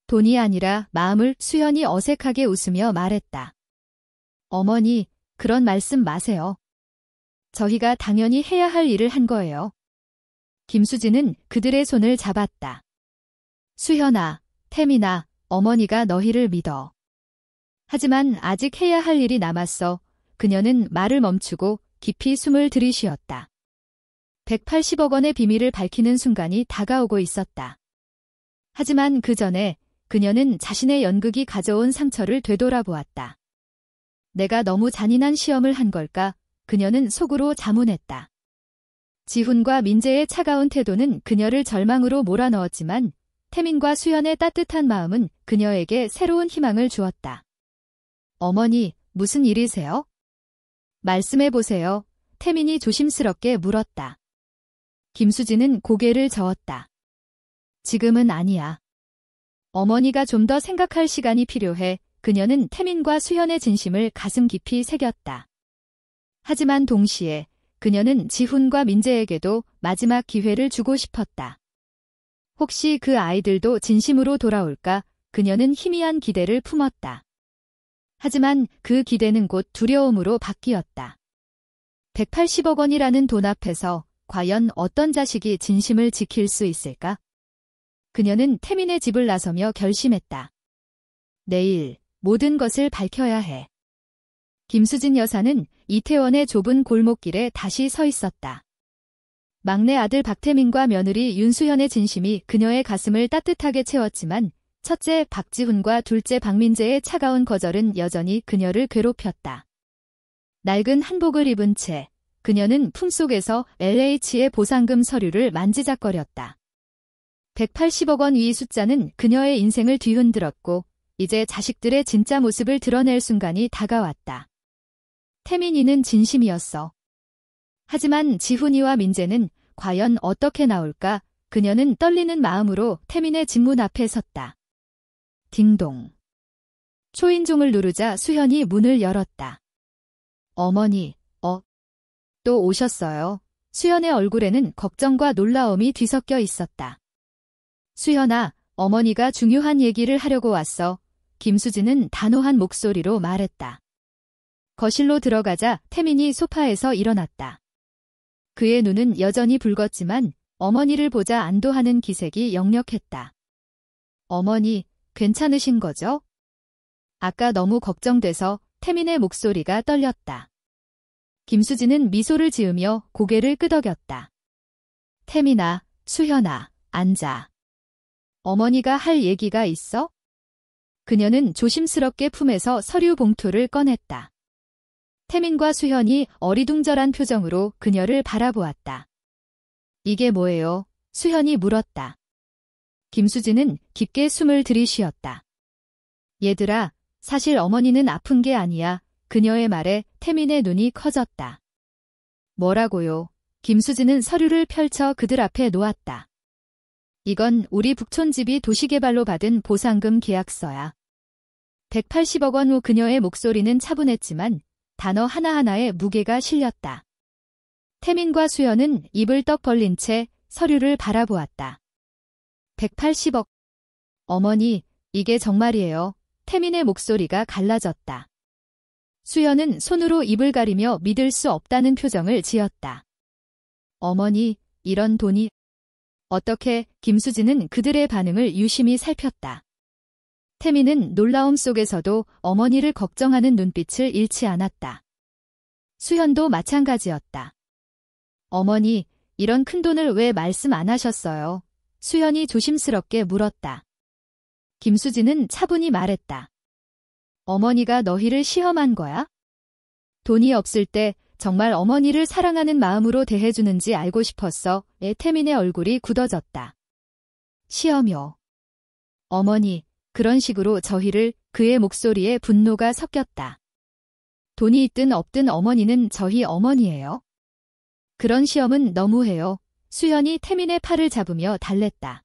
돈이 아니라 마음을. 수연이 어색하게 웃으며 말했다. 어머니, 그런 말씀 마세요. 저희가 당연히 해야 할 일을 한 거예요. 김수진은 그들의 손을 잡았다. 수현아, 태민아, 어머니가 너희를 믿어. 하지만 아직 해야 할 일이 남았어. 그녀는 말을 멈추고 깊이 숨을 들이쉬었다. 180억 원의 비밀을 밝히는 순간이 다가오고 있었다. 하지만 그 전에 그녀는 자신의 연극이 가져온 상처를 되돌아보았다. 내가 너무 잔인한 시험을 한 걸까? 그녀는 속으로 자문했다. 지훈과 민재의 차가운 태도는 그녀를 절망으로 몰아넣었지만 태민과 수연의 따뜻한 마음은 그녀에게 새로운 희망을 주었다. 어머니, 무슨 일이세요? 말씀해보세요. 태민이 조심스럽게 물었다. 김수진은 고개를 저었다. 지금은 아니야. 어머니가 좀 더 생각할 시간이 필요해. 그녀는 태민과 수연의 진심을 가슴 깊이 새겼다. 하지만 동시에 그녀는 지훈과 민재에게도 마지막 기회를 주고 싶었다. 혹시 그 아이들도 진심으로 돌아올까? 그녀는 희미한 기대를 품었다. 하지만 그 기대는 곧 두려움으로 바뀌었다. 180억 원이라는 돈 앞에서 과연 어떤 자식이 진심을 지킬 수 있을까? 그녀는 태민의 집을 나서며 결심했다. 내일 모든 것을 밝혀야 해. 김수진 여사는 이태원의 좁은 골목길에 다시 서 있었다. 막내 아들 박태민과 며느리 윤수현의 진심이 그녀의 가슴을 따뜻하게 채웠지만 첫째 박지훈과 둘째 박민재의 차가운 거절은 여전히 그녀를 괴롭혔다. 낡은 한복을 입은 채 그녀는 품속에서 LH의 보상금 서류를 만지작거렸다. 180억 원 위 숫자는 그녀의 인생을 뒤흔들었고 이제 자식들의 진짜 모습을 드러낼 순간이 다가왔다. 태민이는 진심이었어. 하지만 지훈이와 민재는 과연 어떻게 나올까? 그녀는 떨리는 마음으로 태민의 집문 앞에 섰다. 딩동. 초인종을 누르자 수현이 문을 열었다. 어머니, 또 오셨어요. 수현의 얼굴에는 걱정과 놀라움이 뒤섞여 있었다. 수현아, 어머니가 중요한 얘기를 하려고 왔어. 김수진은 단호한 목소리로 말했다. 거실로 들어가자 태민이 소파에서 일어났다. 그의 눈은 여전히 붉었지만 어머니를 보자 안도하는 기색이 역력했다. 어머니, 괜찮으신 거죠? 아까 너무 걱정돼서 태민의 목소리가 떨렸다. 김수진은 미소를 지으며 고개를 끄덕였다. 태민아, 수현아, 앉아. 어머니가 할 얘기가 있어? 그녀는 조심스럽게 품에서 서류 봉투를 꺼냈다. 태민과 수현이 어리둥절한 표정으로 그녀를 바라보았다. 이게 뭐예요? 수현이 물었다. 김수진은 깊게 숨을 들이쉬었다. 얘들아, 사실 어머니는 아픈 게 아니야. 그녀의 말에 태민의 눈이 커졌다. 뭐라고요? 김수진은 서류를 펼쳐 그들 앞에 놓았다. 이건 우리 북촌집이 도시개발로 받은 보상금 계약서야. 180억 원 후 그녀의 목소리는 차분했지만 단어 하나하나에 무게가 실렸다. 태민과 수연은 입을 떡 벌린 채 서류를 바라보았다. 180억. 어머니, 이게 정말이에요. 태민의 목소리가 갈라졌다. 수연은 손으로 입을 가리며 믿을 수 없다는 표정을 지었다. 어머니, 이런 돈이... 어떻게? 김수진은 그들의 반응을 유심히 살폈다. 태민은 놀라움 속에서도 어머니를 걱정하는 눈빛을 잃지 않았다. 수현도 마찬가지였다. 어머니, 이런 큰 돈을 왜 말씀 안 하셨어요? 수현이 조심스럽게 물었다. 김수진은 차분히 말했다. 어머니가 너희를 시험한 거야? 돈이 없을 때 정말 어머니를 사랑하는 마음으로 대해주는지 알고 싶었어. 태민의 얼굴이 굳어졌다. 시험이요. 어머니, 그런 식으로 저희를... 그의 목소리에 분노가 섞였다. 돈이 있든 없든 어머니는 저희 어머니예요. 그런 시험은 너무해요. 수현이 태민의 팔을 잡으며 달랬다.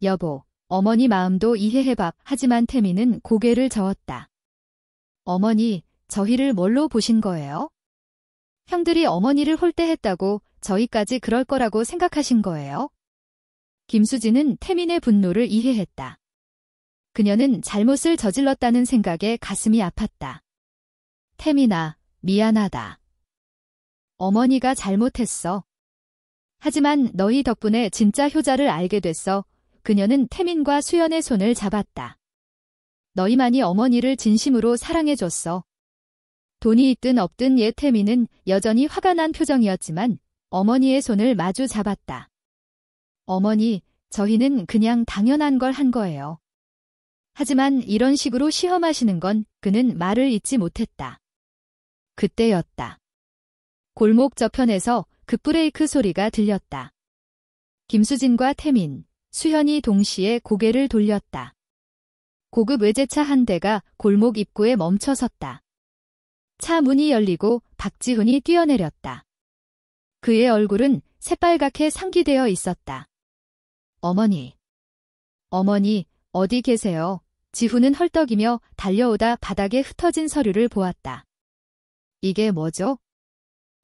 여보, 어머니 마음도 이해해봐. 하지만 태민은 고개를 저었다. 어머니, 저희를 뭘로 보신 거예요? 형들이 어머니를 홀대했다고 저희까지 그럴 거라고 생각하신 거예요? 김수진은 태민의 분노를 이해했다. 그녀는 잘못을 저질렀다는 생각에 가슴이 아팠다. 태민아, 미안하다. 어머니가 잘못했어. 하지만 너희 덕분에 진짜 효자를 알게 됐어. 그녀는 태민과 수연의 손을 잡았다. 너희만이 어머니를 진심으로 사랑해줬어. 돈이 있든 없든 태미는 여전히 화가 난 표정이었지만 어머니의 손을 마주 잡았다. 어머니, 저희는 그냥 당연한 걸 한 거예요. 하지만 이런 식으로 시험하시는 건 그는 말을 잇지 못했다. 그때였다. 골목 저편에서 급브레이크 소리가 들렸다. 김수진과 태민, 수현이 동시에 고개를 돌렸다. 고급 외제차 한 대가 골목 입구에 멈춰섰다. 차 문이 열리고 박지훈이 뛰어내렸다. 그의 얼굴은 새빨갛게 상기되어 있었다. 어머니. 어머니, 어디 계세요? 지훈은 헐떡이며 달려오다 바닥에 흩어진 서류를 보았다. 이게 뭐죠?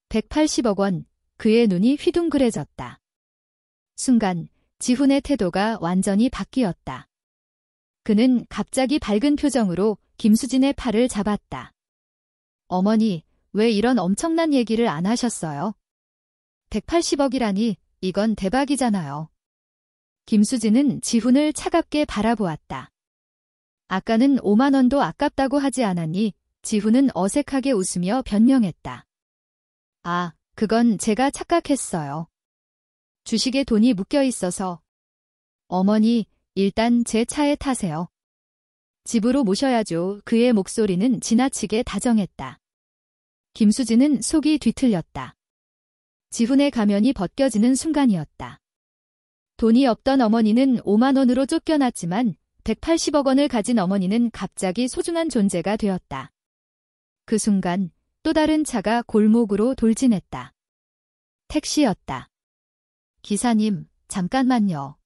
180억 원. 그의 눈이 휘둥그레졌다. 순간 지훈의 태도가 완전히 바뀌었다. 그는 갑자기 밝은 표정으로 김수진의 팔을 잡았다. 어머니, 왜 이런 엄청난 얘기를 안 하셨어요? 180억이라니, 이건 대박이잖아요. 김수진은 지훈을 차갑게 바라보았다. 아까는 5만 원도 아깝다고 하지 않았니? 지훈은 어색하게 웃으며 변명했다. 아, 그건 제가 착각했어요. 주식에 돈이 묶여 있어서. 어머니, 일단 제 차에 타세요. 집으로 모셔야죠. 그의 목소리는 지나치게 다정했다. 김수진은 속이 뒤틀렸다. 지훈의 가면이 벗겨지는 순간이었다. 돈이 없던 어머니는 5만 원으로 쫓겨났지만 180억 원을 가진 어머니는 갑자기 소중한 존재가 되었다. 그 순간 또 다른 차가 골목으로 돌진했다. 택시였다. 기사님, 잠깐만요.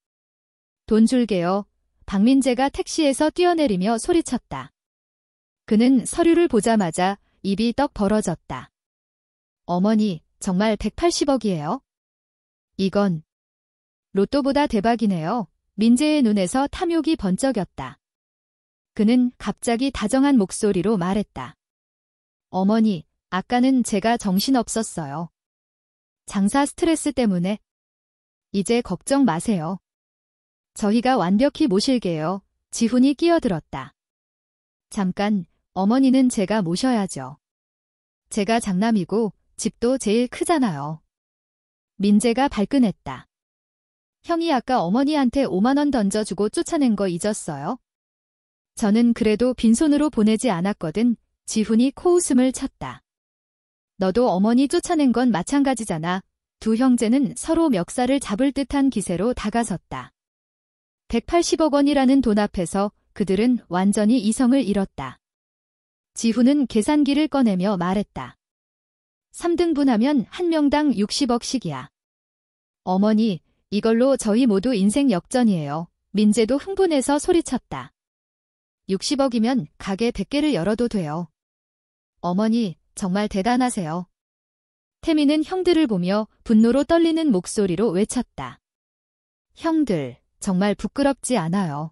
돈 줄게요. 박민재가 택시에서 뛰어내리며 소리쳤다. 그는 서류를 보자마자 입이 떡 벌어졌다. 어머니, 정말 180억이에요? 이건 로또보다 대박이네요. 민재의 눈에서 탐욕이 번쩍였다. 그는 갑자기 다정한 목소리로 말했다. 어머니, 아까는 제가 정신없었어요. 장사 스트레스 때문에. 이제 걱정 마세요. 저희가 완벽히 모실게요. 지훈이 끼어들었다. 잠깐, 어머니는 제가 모셔야죠. 제가 장남이고 집도 제일 크잖아요. 민재가 발끈했다. 형이 아까 어머니한테 5만 원 던져주고 쫓아낸 거 잊었어요? 저는 그래도 빈손으로 보내지 않았거든. 지훈이 코웃음을 쳤다. 너도 어머니 쫓아낸 건 마찬가지잖아. 두 형제는 서로 멱살을 잡을 듯한 기세로 다가섰다. 180억 원이라는 돈 앞에서 그들은 완전히 이성을 잃었다. 지훈은 계산기를 꺼내며 말했다. 3등분하면 한 명당 60억씩이야. 어머니, 이걸로 저희 모두 인생 역전이에요. 민재도 흥분해서 소리쳤다. 60억이면 가게 100개를 열어도 돼요. 어머니, 정말 대단하세요. 태민은 형들을 보며 분노로 떨리는 목소리로 외쳤다. 형들, 정말 부끄럽지 않아요.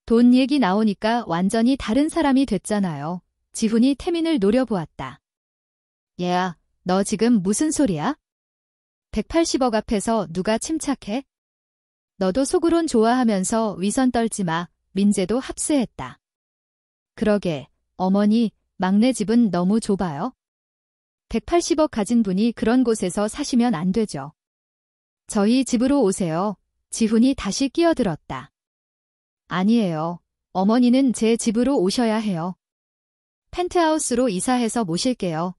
돈 얘기 나오니까 완전히 다른 사람이 됐잖아요. 지훈이 태민을 노려보았다. 얘야, 너 지금 무슨 소리야? 180억 앞에서 누가 침착해? 너도 속으론 좋아하면서 위선 떨지 마. 민재도 합세했다. 그러게, 어머니, 막내 집은 너무 좁아요. 180억 가진 분이 그런 곳에서 사시면 안 되죠. 저희 집으로 오세요. 지훈이 다시 끼어들었다. 아니에요. 어머니는 제 집으로 오셔야 해요. 펜트하우스로 이사해서 모실게요.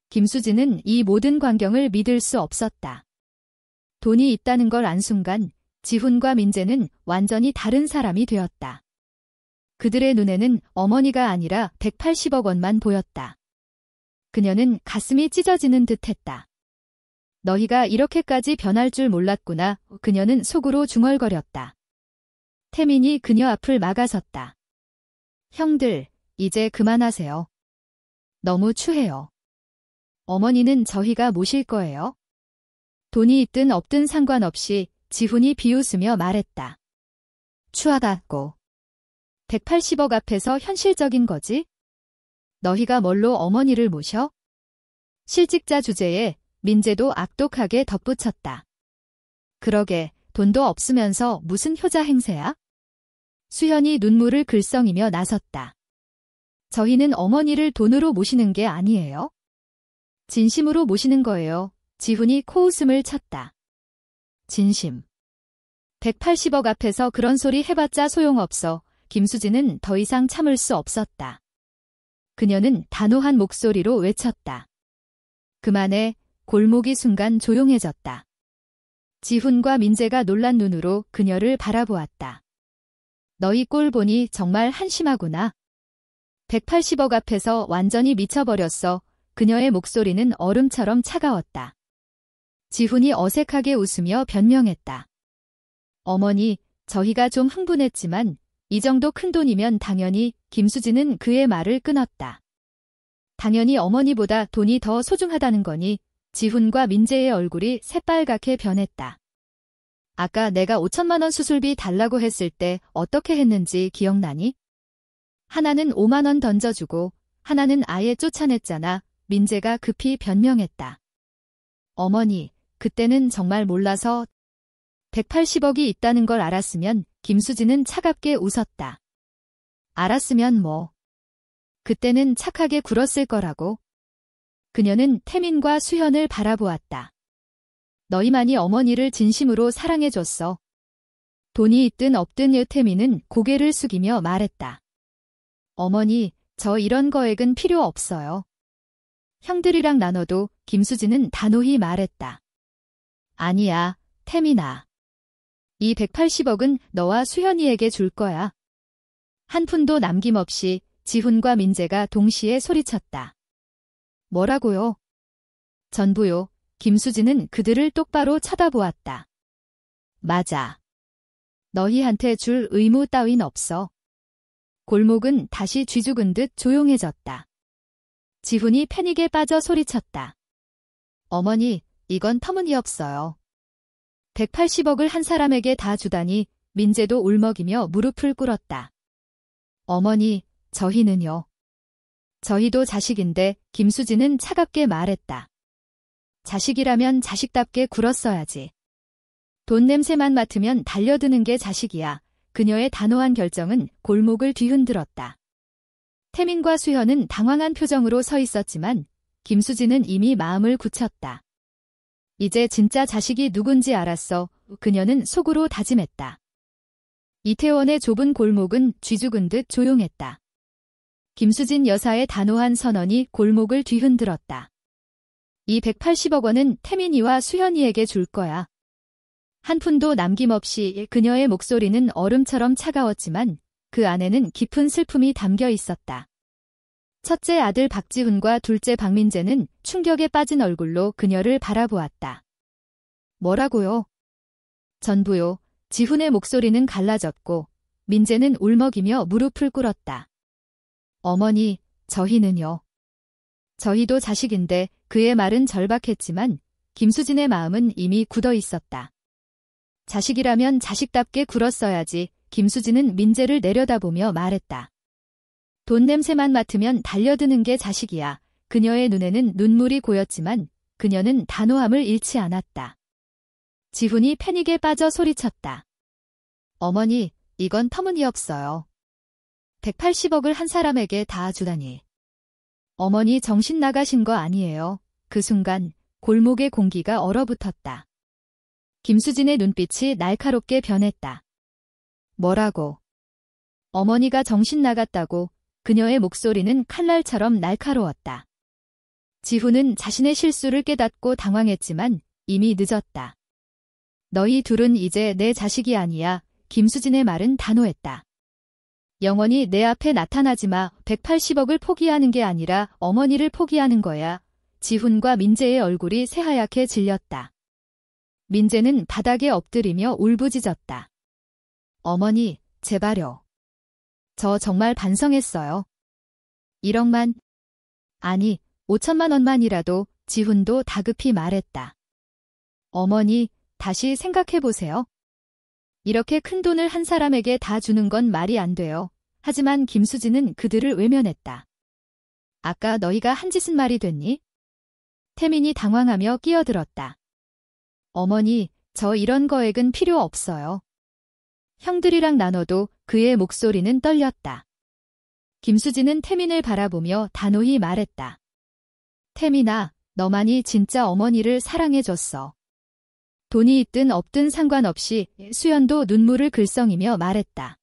김수진은 이 모든 광경을 믿을 수 없었다. 돈이 있다는 걸 안 순간 지훈과 민재는 완전히 다른 사람이 되었다. 그들의 눈에는 어머니가 아니라 180억 원만 보였다. 그녀는 가슴이 찢어지는 듯했다. 너희가 이렇게까지 변할 줄 몰랐구나. 그녀는 속으로 중얼거렸다. 태민이 그녀 앞을 막아섰다. 형들, 이제 그만하세요. 너무 추해요. 어머니는 저희가 모실 거예요. 돈이 있든 없든 상관없이 지훈이 비웃으며 말했다. 추하다고. 180억 앞에서 현실적인 거지? 너희가 뭘로 어머니를 모셔? 실직자 주제에 민재도 악독하게 덧붙였다. 그러게, 돈도 없으면서 무슨 효자 행세야? 수현이 눈물을 글썽이며 나섰다. 저희는 어머니를 돈으로 모시는 게 아니에요. 진심으로 모시는 거예요. 지훈이 코웃음을 쳤다. 진심. 180억 앞에서 그런 소리 해봤자 소용없어. 김수진은 더 이상 참을 수 없었다. 그녀는 단호한 목소리로 외쳤다. 그만해. 골목이 순간 조용해졌다. 지훈과 민재가 놀란 눈으로 그녀를 바라보았다. 너희 꼴 보니 정말 한심하구나. 180억 앞에서 완전히 미쳐버렸어. 그녀의 목소리는 얼음처럼 차가웠다. 지훈이 어색하게 웃으며 변명했다. 어머니, 저희가 좀 흥분했지만 이 정도 큰돈이면 당연히. 김수진은 그의 말을 끊었다. 당연히 어머니보다 돈이 더 소중하다는 거니. 지훈과 민재의 얼굴이 새빨갛게 변했다. 아까 내가 5천만 원 수술비 달라고 했을 때 어떻게 했는지 기억나니? 하나는 5만 원 던져주고 하나는 아예 쫓아냈잖아. 민재가 급히 변명했다. 어머니, 그때는 정말 몰라서. 180억이 있다는 걸 알았으면. 김수진은 차갑게 웃었다. 알았으면 뭐. 그때는 착하게 굴었을 거라고. 그녀는 태민과 수현을 바라보았다. 너희만이 어머니를 진심으로 사랑해줬어. 돈이 있든 없든. 태민은 고개를 숙이며 말했다. 어머니, 저 이런 거액은 필요 없어요. 형들이랑 나눠도. 김수진은 단호히 말했다. 아니야, 태민아. 이 180억은 너와 수현이에게 줄 거야. 한 푼도 남김없이. 지훈과 민재가 동시에 소리쳤다. 뭐라고요? 전부요. 김수진은 그들을 똑바로 쳐다보았다. 맞아. 너희한테 줄 의무 따윈 없어. 골목은 다시 쥐죽은 듯 조용해졌다. 지훈이 패닉에 빠져 소리쳤다. 어머니, 이건 터무니없어요. 180억을 한 사람에게 다 주다니. 민재도 울먹이며 무릎을 꿇었다. 어머니, 저희는요. 저희도 자식인데. 김수진은 차갑게 말했다. 자식이라면 자식답게 굴었어야지. 돈 냄새만 맡으면 달려드는 게 자식이야. 그녀의 단호한 결정은 골목을 뒤흔들었다. 태민과 수현은 당황한 표정으로 서 있었지만 김수진은 이미 마음을 굳혔다. 이제 진짜 자식이 누군지 알았어. 그녀는 속으로 다짐했다. 이태원의 좁은 골목은 쥐죽은 듯 조용했다. 김수진 여사의 단호한 선언이 골목을 뒤흔들었다. 이 180억 원은 태민이와 수현이에게 줄 거야. 한 푼도 남김없이. 그녀의 목소리는 얼음처럼 차가웠지만 그 안에는 깊은 슬픔이 담겨 있었다. 첫째 아들 박지훈과 둘째 박민재는 충격에 빠진 얼굴로 그녀를 바라보았다. 뭐라고요? 전부요. 지훈의 목소리는 갈라졌고 민재는 울먹이며 무릎을 꿇었다. 어머니, 저희는요. 저희도 자식인데. 그의 말은 절박했지만 김수진의 마음은 이미 굳어 있었다. 자식이라면 자식답게 굴었어야지. 김수진은 민재를 내려다보며 말했다. 돈 냄새만 맡으면 달려드는 게 자식이야. 그녀의 눈에는 눈물이 고였지만 그녀는 단호함을 잃지 않았다. 지훈이 패닉에 빠져 소리쳤다. 어머니, 이건 터무니없어요. 180억을 한 사람에게 다 주다니. 어머니 정신 나가신 거 아니에요. 그 순간 골목의 공기가 얼어붙었다. 김수진의 눈빛이 날카롭게 변했다. 뭐라고? 어머니가 정신 나갔다고. 그녀의 목소리는 칼날처럼 날카로웠다. 지훈은 자신의 실수를 깨닫고 당황했지만 이미 늦었다. 너희 둘은 이제 내 자식이 아니야. 김수진의 말은 단호했다. 영원히 내 앞에 나타나지 마. 180억을 포기하는 게 아니라 어머니를 포기하는 거야. 지훈과 민재의 얼굴이 새하얗게 질렸다. 민재는 바닥에 엎드리며 울부짖었다. 어머니, 제발요. 저 정말 반성했어요. 1억만, 아니 5천만 원만이라도. 지훈도 다급히 말했다. 어머니, 다시 생각해보세요. 이렇게 큰 돈을 한 사람에게 다 주는 건 말이 안 돼요. 하지만 김수진은 그들을 외면했다. 아까 너희가 한 짓은 말이 됐니? 태민이 당황하며 끼어들었다. 어머니, 저 이런 거액은 필요 없어요. 형들이랑 나눠도. 그의 목소리는 떨렸다. 김수진은 태민을 바라보며 단호히 말했다. 태민아, 너만이 진짜 어머니를 사랑해줬어. 돈이 있든 없든 상관없이. 수연도 눈물을 글썽이며 말했다.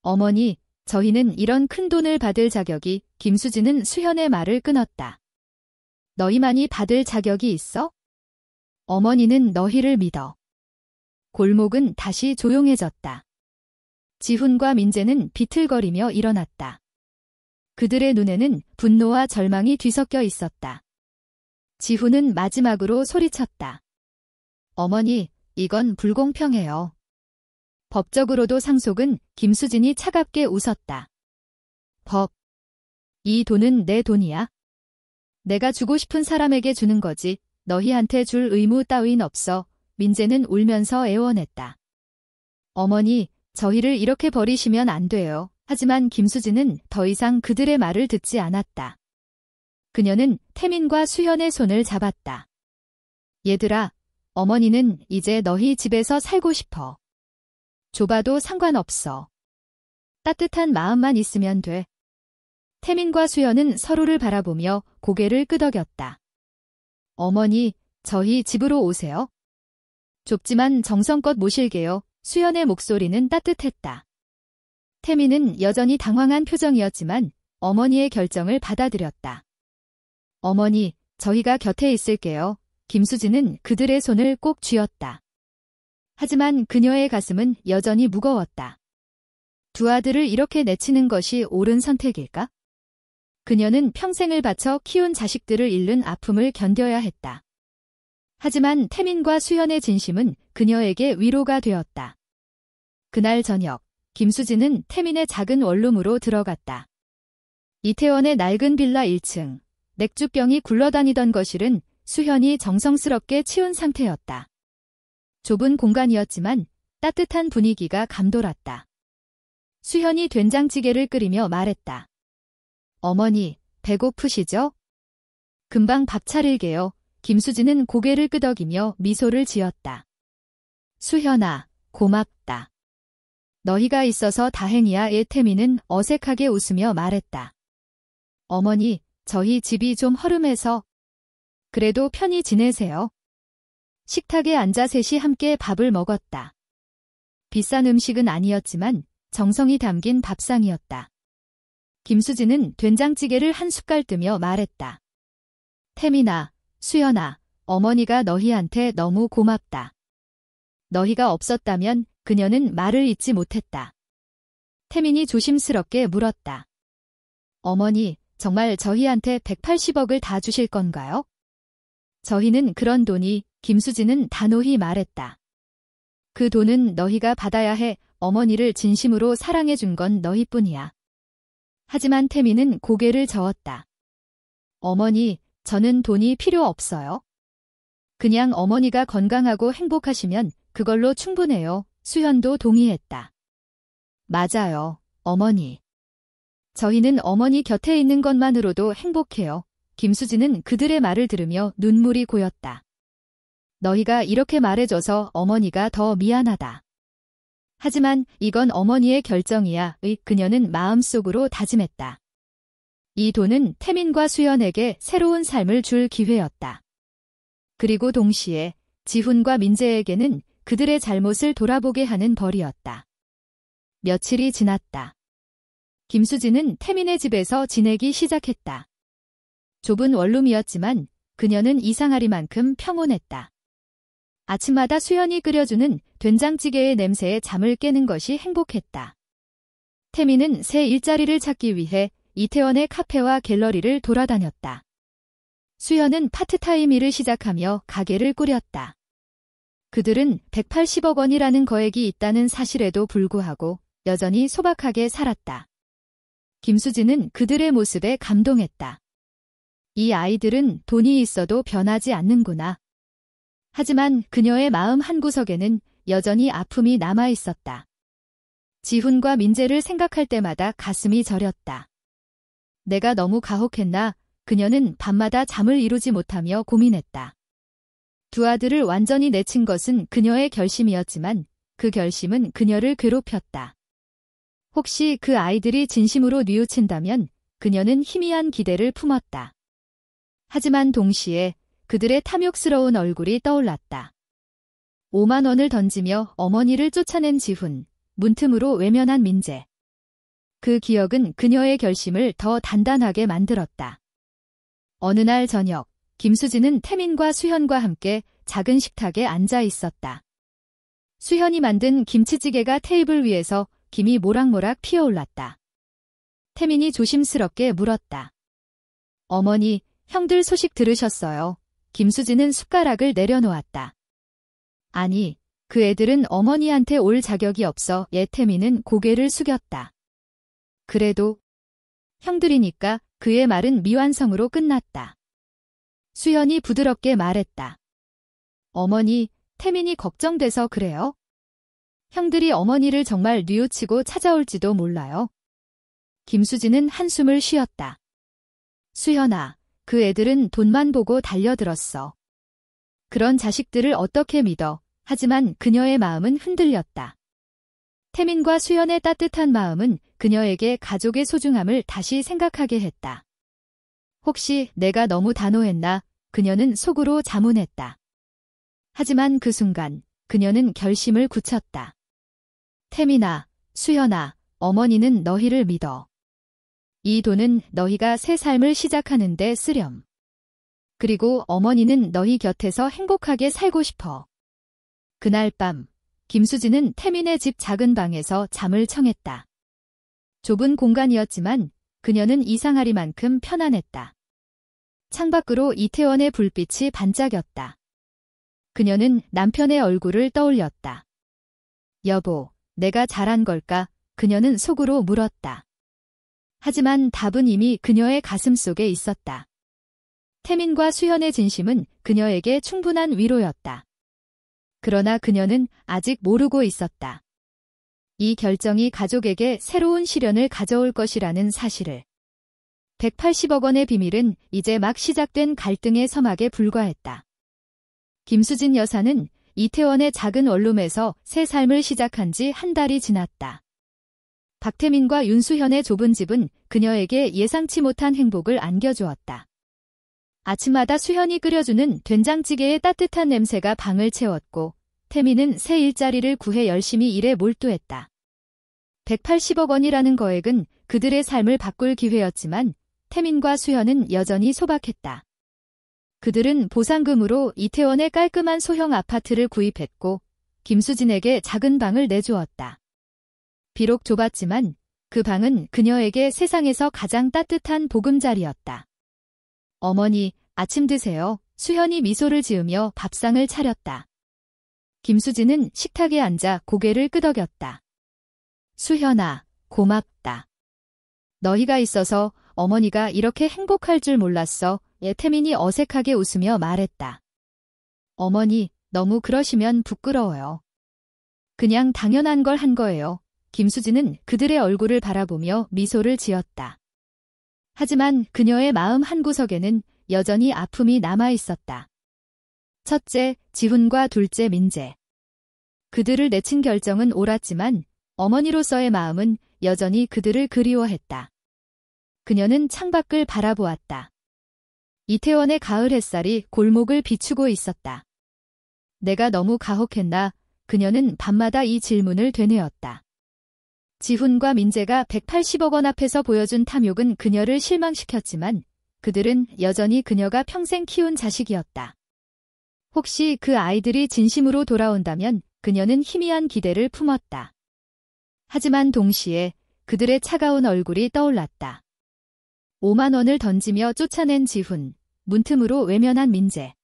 어머니, 저희는 이런 큰 돈을 받을 자격이. 김수진은 수연의 말을 끊었다. 너희만이 받을 자격이 있어? 어머니는 너희를 믿어. 골목은 다시 조용해졌다. 지훈과 민재는 비틀거리며 일어났다. 그들의 눈에는 분노와 절망이 뒤섞여 있었다. 지훈은 마지막으로 소리쳤다. 어머니, 이건 불공평해요. 법적으로도 상속은. 김수진이 차갑게 웃었다. 법. 이 돈은 내 돈이야. 내가 주고 싶은 사람에게 주는 거지. 너희한테 줄 의무 따윈 없어. 민재는 울면서 애원했다. 어머니, 저희를 이렇게 버리시면 안 돼요. 하지만 김수진은 더 이상 그들의 말을 듣지 않았다. 그녀는 태민과 수현의 손을 잡았다. 얘들아, 어머니는 이제 너희 집에서 살고 싶어. 좁아도 상관없어. 따뜻한 마음만 있으면 돼. 태민과 수연은 서로를 바라보며 고개를 끄덕였다. 어머니, 저희 집으로 오세요. 좁지만 정성껏 모실게요. 수연의 목소리는 따뜻했다. 태민은 여전히 당황한 표정이었지만 어머니의 결정을 받아들였다. 어머니, 저희가 곁에 있을게요. 김수진은 그들의 손을 꼭 쥐었다. 하지만 그녀의 가슴은 여전히 무거웠다. 두 아들을 이렇게 내치는 것이 옳은 선택일까? 그녀는 평생을 바쳐 키운 자식들을 잃는 아픔을 견뎌야 했다. 하지만 태민과 수연의 진심은 그녀에게 위로가 되었다. 그날 저녁, 김수진은 태민의 작은 원룸으로 들어갔다. 이태원의 낡은 빌라 1층, 맥주병이 굴러다니던 거실은 수현이 정성스럽게 치운 상태였다. 좁은 공간이었지만 따뜻한 분위기가 감돌았다. 수현이 된장찌개를 끓이며 말했다. 어머니, 배고프시죠? 금방 밥 차릴게요. 김수진은 고개를 끄덕이며 미소를 지었다. 수현아, 고맙다. 너희가 있어서 다행이야. 태민은 어색하게 웃으며 말했다. 어머니, 저희 집이 좀 허름해서. 그래도 편히 지내세요. 식탁에 앉아 셋이 함께 밥을 먹었다. 비싼 음식은 아니었지만 정성이 담긴 밥상이었다. 김수진은 된장찌개를 한 숟갈 뜨며 말했다. 태민아, 수연아, 어머니가 너희한테 너무 고맙다. 너희가 없었다면. 그녀는 말을 잇지 못했다. 태민이 조심스럽게 물었다. 어머니, 정말 저희한테 180억을 다 주실 건가요? 저희는 그런 돈이. 김수진은 단호히 말했다. 그 돈은 너희가 받아야 해. 어머니를 진심으로 사랑해준 건 너희뿐이야. 하지만 태민은 고개를 저었다. 어머니, 저는 돈이 필요 없어요. 그냥 어머니가 건강하고 행복하시면 그걸로 충분해요. 수현도 동의했다. 맞아요, 어머니. 저희는 어머니 곁에 있는 것만으로도 행복해요. 김수진은 그들의 말을 들으며 눈물이 고였다. 너희가 이렇게 말해줘서 어머니가 더 미안하다. 하지만 이건 어머니의 결정이야. 그녀는 마음속으로 다짐했다. 이 돈은 태민과 수연에게 새로운 삶을 줄 기회였다. 그리고 동시에 지훈과 민재에게는 그들의 잘못을 돌아보게 하는 벌이었다. 며칠이 지났다. 김수진은 태민의 집에서 지내기 시작했다. 좁은 원룸이었지만 그녀는 이상하리만큼 평온했다. 아침마다 수연이 끓여주는 된장찌개의 냄새에 잠을 깨는 것이 행복했다. 태민은 새 일자리를 찾기 위해 이태원의 카페와 갤러리를 돌아다녔다. 수연은 파트타임 일을 시작하며 가게를 꾸렸다. 그들은 180억 원이라는 거액이 있다는 사실에도 불구하고 여전히 소박하게 살았다. 김수진은 그들의 모습에 감동했다. 이 아이들은 돈이 있어도 변하지 않는구나. 하지만 그녀의 마음 한구석에는 여전히 아픔이 남아 있었다. 지훈과 민재를 생각할 때마다 가슴이 저렸다. 내가 너무 가혹했나? 그녀는 밤마다 잠을 이루지 못하며 고민했다. 두 아들을 완전히 내친 것은 그녀의 결심이었지만 그 결심은 그녀를 괴롭혔다. 혹시 그 아이들이 진심으로 뉘우친다면 그녀는 희미한 기대를 품었다. 하지만 동시에 그들의 탐욕스러운 얼굴이 떠올랐다. 5만 원을 던지며 어머니를 쫓아낸 지훈, 문틈으로 외면한 민재. 그 기억은 그녀의 결심을 더 단단하게 만들었다. 어느 날 저녁, 김수진은 태민과 수현과 함께 작은 식탁에 앉아 있었다. 수현이 만든 김치찌개가 테이블 위에서 김이 모락모락 피어올랐다. 태민이 조심스럽게 물었다. 어머니, 형들 소식 들으셨어요? 김수진은 숟가락을 내려놓았다. 아니, 그 애들은 어머니한테 올 자격이 없어. 태민은 고개를 숙였다. 그래도 형들이니까. 그의 말은 미완성으로 끝났다. 수현이 부드럽게 말했다. 어머니, 태민이 걱정돼서 그래요? 형들이 어머니를 정말 뉘우치고 찾아올지도 몰라요. 김수진은 한숨을 쉬었다. 수현아, 그 애들은 돈만 보고 달려들었어. 그런 자식들을 어떻게 믿어? 하지만 그녀의 마음은 흔들렸다. 태민과 수현의 따뜻한 마음은 그녀에게 가족의 소중함을 다시 생각하게 했다. 혹시 내가 너무 단호했나? 그녀는 속으로 자문했다. 하지만 그 순간 그녀는 결심을 굳혔다. 태민아, 수현아, 어머니는 너희를 믿어. 이 돈은 너희가 새 삶을 시작하는데 쓰렴. 그리고 어머니는 너희 곁에서 행복하게 살고 싶어. 그날 밤, 김수진은 태민의 집 작은 방에서 잠을 청했다. 좁은 공간이었지만 그녀는 이상하리만큼 편안했다. 창밖으로 이태원의 불빛이 반짝였다. 그녀는 남편의 얼굴을 떠올렸다. 여보, 내가 잘한 걸까? 그녀는 속으로 물었다. 하지만 답은 이미 그녀의 가슴 속에 있었다. 태민과 수현의 진심은 그녀에게 충분한 위로였다. 그러나 그녀는 아직 모르고 있었다. 이 결정이 가족에게 새로운 시련을 가져올 것이라는 사실을. 180억 원의 비밀은 이제 막 시작된 갈등의 서막에 불과했다. 김수진 여사는 이태원의 작은 원룸에서 새 삶을 시작한 지 한 달이 지났다. 박태민과 윤수현의 좁은 집은 그녀에게 예상치 못한 행복을 안겨주었다. 아침마다 수현이 끓여주는 된장찌개의 따뜻한 냄새가 방을 채웠고 태민은 새 일자리를 구해 열심히 일에 몰두했다. 180억 원이라는 거액은 그들의 삶을 바꿀 기회였지만 태민과 수현은 여전히 소박했다. 그들은 보상금으로 이태원의 깔끔한 소형 아파트를 구입했고 김수진에게 작은 방을 내주었다. 비록 좁았지만 그 방은 그녀에게 세상에서 가장 따뜻한 보금자리였다. 어머니, 아침 드세요. 수현이 미소를 지으며 밥상을 차렸다. 김수진은 식탁에 앉아 고개를 끄덕였다. 수현아, 고맙다. 너희가 있어서 어머니가 이렇게 행복할 줄 몰랐어. 태민이 어색하게 웃으며 말했다. 어머니, 너무 그러시면 부끄러워요. 그냥 당연한 걸 한 거예요. 김수진은 그들의 얼굴을 바라보며 미소를 지었다. 하지만 그녀의 마음 한구석에는 여전히 아픔이 남아 있었다. 첫째, 지훈과 둘째, 민재. 그들을 내친 결정은 옳았지만 어머니로서의 마음은 여전히 그들을 그리워했다. 그녀는 창밖을 바라보았다. 이태원의 가을 햇살이 골목을 비추고 있었다. 내가 너무 가혹했나? 그녀는 밤마다 이 질문을 되뇌었다. 지훈과 민재가 180억 원 앞에서 보여준 탐욕은 그녀를 실망시켰지만 그들은 여전히 그녀가 평생 키운 자식이었다. 혹시 그 아이들이 진심으로 돌아온다면 그녀는 희미한 기대를 품었다. 하지만 동시에 그들의 차가운 얼굴이 떠올랐다. 5만 원을 던지며 쫓아낸 지훈, 문틈으로 외면한 민재.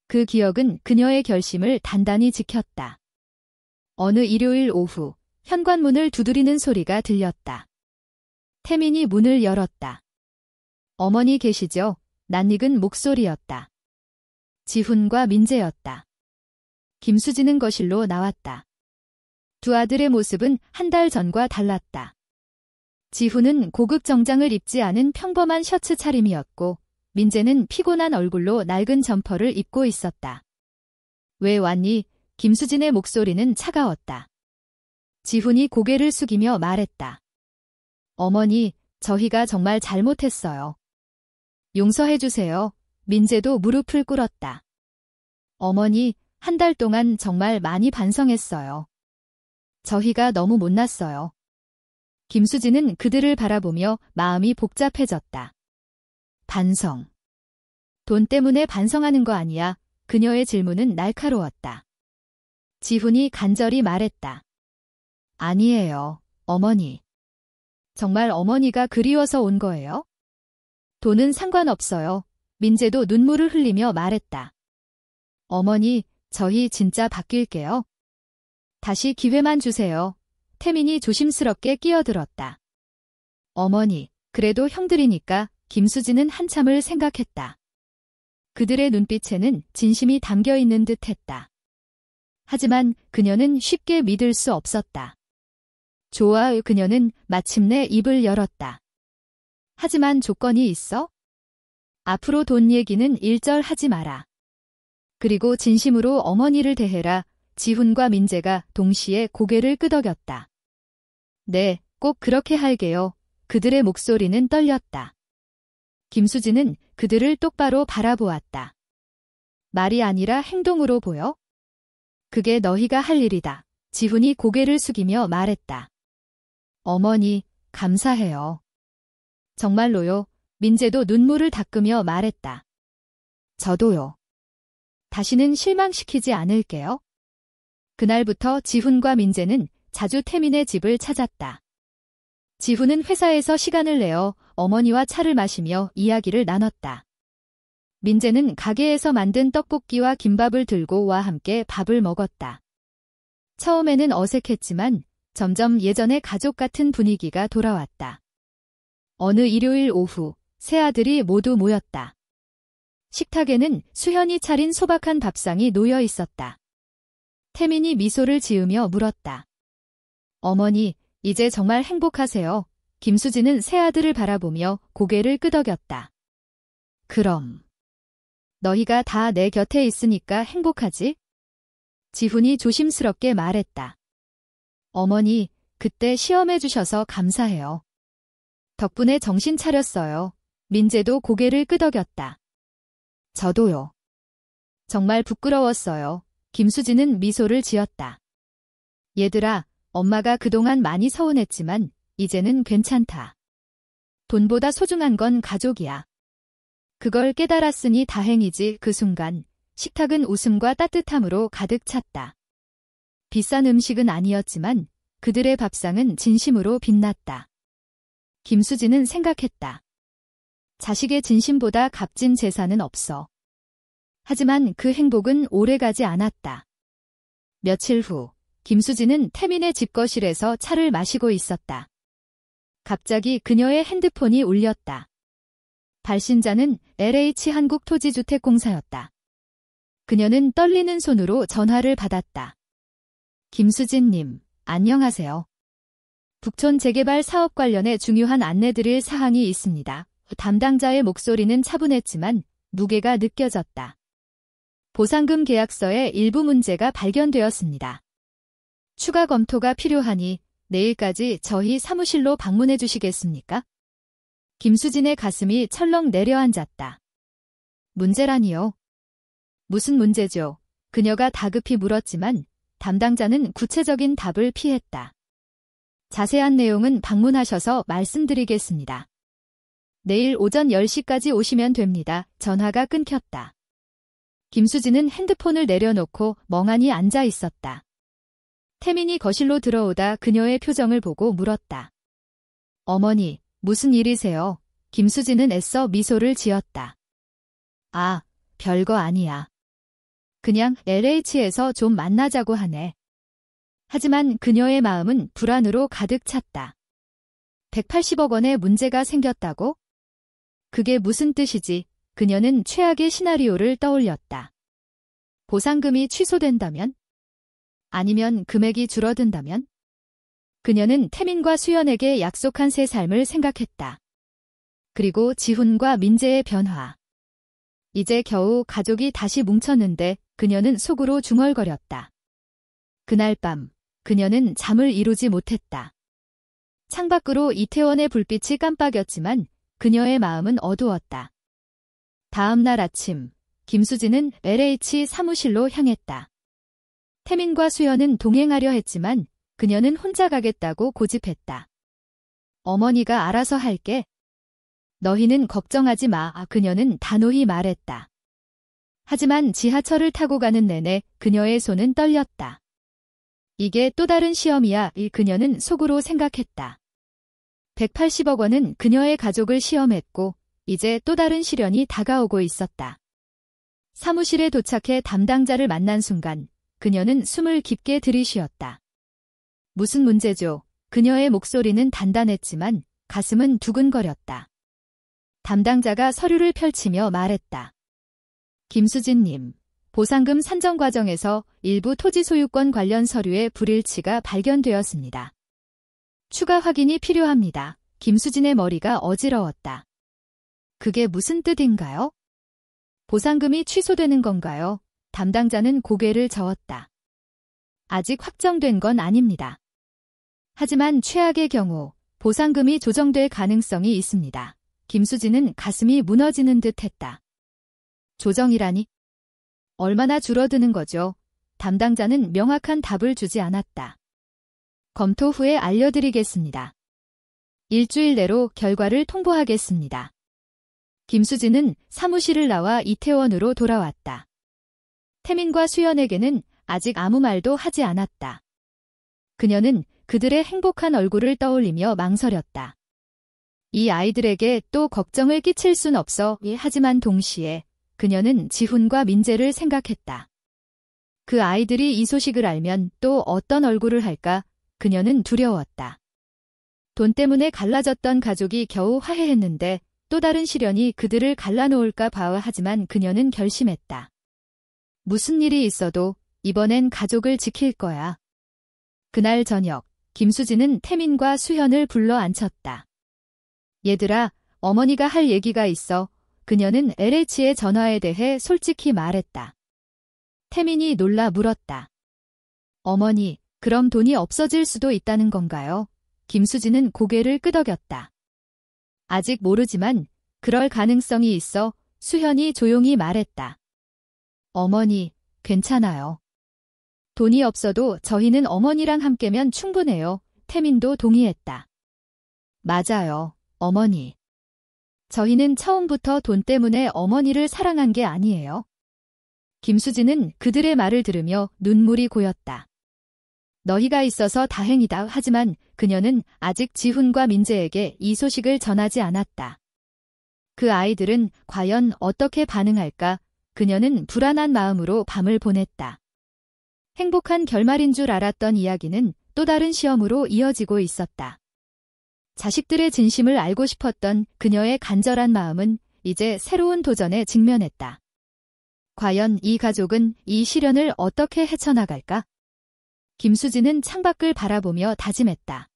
그 기억은 그녀의 결심을 단단히 지켰다. 어느 일요일 오후, 현관문을 두드리는 소리가 들렸다. 태민이 문을 열었다. 어머니 계시죠? 낯익은 목소리였다. 지훈과 민재였다. 김수진은 거실로 나왔다. 두 아들의 모습은 한 달 전과 달랐다. 지훈은 고급 정장을 입지 않은 평범한 셔츠 차림이었고 민재는 피곤한 얼굴로 낡은 점퍼를 입고 있었다. 왜 왔니? 김수진의 목소리는 차가웠다. 지훈이 고개를 숙이며 말했다. 어머니, 저희가 정말 잘못했어요. 용서해주세요. 민재도 무릎을 꿇었다. 어머니, 한 달 동안 정말 많이 반성했어요. 저희가 너무 못났어요. 김수진은 그들을 바라보며 마음이 복잡해졌다. 반성. 돈 때문에 반성하는 거 아니야. 그녀의 질문은 날카로웠다. 지훈이 간절히 말했다. 아니에요, 어머니. 정말 어머니가 그리워서 온 거예요? 돈은 상관없어요. 민재도 눈물을 흘리며 말했다. 어머니, 저희 진짜 바뀔게요. 다시 기회만 주세요. 태민이 조심스럽게 끼어들었다. 어머니, 그래도 형들이니까. 김수진은 한참을 생각했다. 그들의 눈빛에는 진심이 담겨 있는 듯 했다. 하지만 그녀는 쉽게 믿을 수 없었다. 좋아, 그녀는 마침내 입을 열었다. 하지만 조건이 있어? 앞으로 돈 얘기는 일절하지 마라. 그리고 진심으로 어머니를 대해라. 지훈과 민재가 동시에 고개를 끄덕였다. 네, 꼭 그렇게 할게요. 그들의 목소리는 떨렸다. 김수진은 그들을 똑바로 바라보았다. 말이 아니라 행동으로 보여? 그게 너희가 할 일이다. 지훈이 고개를 숙이며 말했다. 어머니, 감사해요. 정말로요. 민재도 눈물을 닦으며 말했다. 저도요. 다시는 실망시키지 않을게요. 그날부터 지훈과 민재는 자주 태민의 집을 찾았다. 지훈은 회사에서 시간을 내어 어머니와 차를 마시며 이야기를 나눴다. 민재는 가게에서 만든 떡볶이와 김밥을 들고 와 함께 밥을 먹었다. 처음에는 어색했지만 점점 예전의 가족 같은 분위기가 돌아왔다. 어느 일요일 오후 세 아들이 모두 모였다. 식탁에는 수현이 차린 소박한 밥상이 놓여 있었다. 태민이 미소를 지으며 물었다. 어머니, 이제 정말 행복하세요? 김수진은 세 아들을 바라보며 고개를 끄덕였다. 그럼. 너희가 다 내 곁에 있으니까 행복하지? 지훈이 조심스럽게 말했다. 어머니, 그때 시험해 주셔서 감사해요. 덕분에 정신 차렸어요. 민재도 고개를 끄덕였다. 저도요. 정말 부끄러웠어요. 김수진은 미소를 지었다. 얘들아, 엄마가 그동안 많이 서운했지만 이제는 괜찮다. 돈보다 소중한 건 가족이야. 그걸 깨달았으니 다행이지. 그 순간 식탁은 웃음과 따뜻함으로 가득 찼다. 비싼 음식은 아니었지만 그들의 밥상은 진심으로 빛났다. 김수진은 생각했다. 자식의 진심보다 값진 재산은 없어. 하지만 그 행복은 오래가지 않았다. 며칠 후 김수진은 태민의 집거실에서 차를 마시고 있었다. 갑자기 그녀의 핸드폰이 울렸다. 발신자는 LH 한국토지주택공사였다. 그녀는 떨리는 손으로 전화를 받았다. 김수진님, 안녕하세요. 북촌 재개발 사업 관련해 중요한 안내드릴 사항이 있습니다. 담당자의 목소리는 차분했지만 무게가 느껴졌다. 보상금 계약서에 일부 문제가 발견되었습니다. 추가 검토가 필요하니 내일까지 저희 사무실로 방문해 주시겠습니까? 김수진의 가슴이 철렁 내려앉았다. 문제라니요? 무슨 문제죠? 그녀가 다급히 물었지만 담당자는 구체적인 답을 피했다. 자세한 내용은 방문하셔서 말씀드리겠습니다. 내일 오전 10시까지 오시면 됩니다. 전화가 끊겼다. 김수진은 핸드폰을 내려놓고 멍하니 앉아 있었다. 태민이 거실로 들어오다 그녀의 표정을 보고 물었다. 어머니, 무슨 일이세요? 김수진은 애써 미소를 지었다. 아, 별거 아니야. 그냥 LH에서 좀 만나자고 하네. 하지만 그녀의 마음은 불안으로 가득 찼다. 180억 원의 문제가 생겼다고? 그게 무슨 뜻이지? 그녀는 최악의 시나리오를 떠올렸다. 보상금이 취소된다면? 아니면 금액이 줄어든다면? 그녀는 태민과 수연에게 약속한 새 삶을 생각했다. 그리고 지훈과 민재의 변화. 이제 겨우 가족이 다시 뭉쳤는데 그녀는 속으로 중얼거렸다. 그날 밤 그녀는 잠을 이루지 못했다. 창밖으로 이태원의 불빛이 깜빡였지만 그녀의 마음은 어두웠다. 다음 날 아침, 김수진은 LH 사무실로 향했다. 태민과 수연은 동행하려 했지만 그녀는 혼자 가겠다고 고집했다. 어머니가 알아서 할게. 너희는 걱정하지 마. 그녀는 단호히 말했다. 하지만 지하철을 타고 가는 내내 그녀의 손은 떨렸다. 이게 또 다른 시험이야. 그녀는 속으로 생각했다. 180억 원은 그녀의 가족을 시험했고 이제 또 다른 시련이 다가오고 있었다. 사무실에 도착해 담당자를 만난 순간 그녀는 숨을 깊게 들이쉬었다. 무슨 문제죠? 그녀의 목소리는 단단했지만 가슴은 두근거렸다. 담당자가 서류를 펼치며 말했다. 김수진님, 보상금 산정 과정에서 일부 토지 소유권 관련 서류의 불일치가 발견되었습니다. 추가 확인이 필요합니다. 김수진의 머리가 어지러웠다. 그게 무슨 뜻인가요? 보상금이 취소되는 건가요? 담당자는 고개를 저었다. 아직 확정된 건 아닙니다. 하지만 최악의 경우 보상금이 조정될 가능성이 있습니다. 김수진은 가슴이 무너지는 듯 했다. 조정이라니? 얼마나 줄어드는 거죠? 담당자는 명확한 답을 주지 않았다. 검토 후에 알려드리겠습니다. 일주일 내로 결과를 통보하겠습니다. 김수진은 사무실을 나와 이태원으로 돌아왔다. 태민과 수연에게는 아직 아무 말도 하지 않았다. 그녀는 그들의 행복한 얼굴을 떠올리며 망설였다. 이 아이들에게 또 걱정을 끼칠 순 없어. 하지만 동시에 그녀는 지훈과 민재를 생각했다. 그 아이들이 이 소식을 알면 또 어떤 얼굴을 할까? 그녀는 두려웠다. 돈 때문에 갈라졌던 가족이 겨우 화해했는데 또 다른 시련이 그들을 갈라놓을까 봐. 하지만 그녀는 결심했다. 무슨 일이 있어도 이번엔 가족을 지킬 거야. 그날 저녁, 김수진은 태민과 수현을 불러 앉혔다. 얘들아, 어머니가 할 얘기가 있어. 그녀는 LH의 전화에 대해 솔직히 말했다. 태민이 놀라 물었다. 어머니, 그럼 돈이 없어질 수도 있다는 건가요? 김수진은 고개를 끄덕였다. 아직 모르지만 그럴 가능성이 있어. 수현이 조용히 말했다. 어머니, 괜찮아요. 돈이 없어도 저희는 어머니랑 함께면 충분해요. 태민도 동의했다. 맞아요, 어머니. 저희는 처음부터 돈 때문에 어머니를 사랑한 게 아니에요. 김수진은 그들의 말을 들으며 눈물이 고였다. 너희가 있어서 다행이다. 하지만 그녀는 아직 지훈과 민재에게 이 소식을 전하지 않았다. 그 아이들은 과연 어떻게 반응할까? 그녀는 불안한 마음으로 밤을 보냈다. 행복한 결말인 줄 알았던 이야기는 또 다른 시험으로 이어지고 있었다. 자식들의 진심을 알고 싶었던 그녀의 간절한 마음은 이제 새로운 도전에 직면했다. 과연 이 가족은 이 시련을 어떻게 헤쳐나갈까? 김수진은 창밖을 바라보며 다짐했다.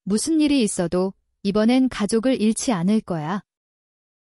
무슨 일이 있어도 이번엔 가족을 잃지 않을 거야.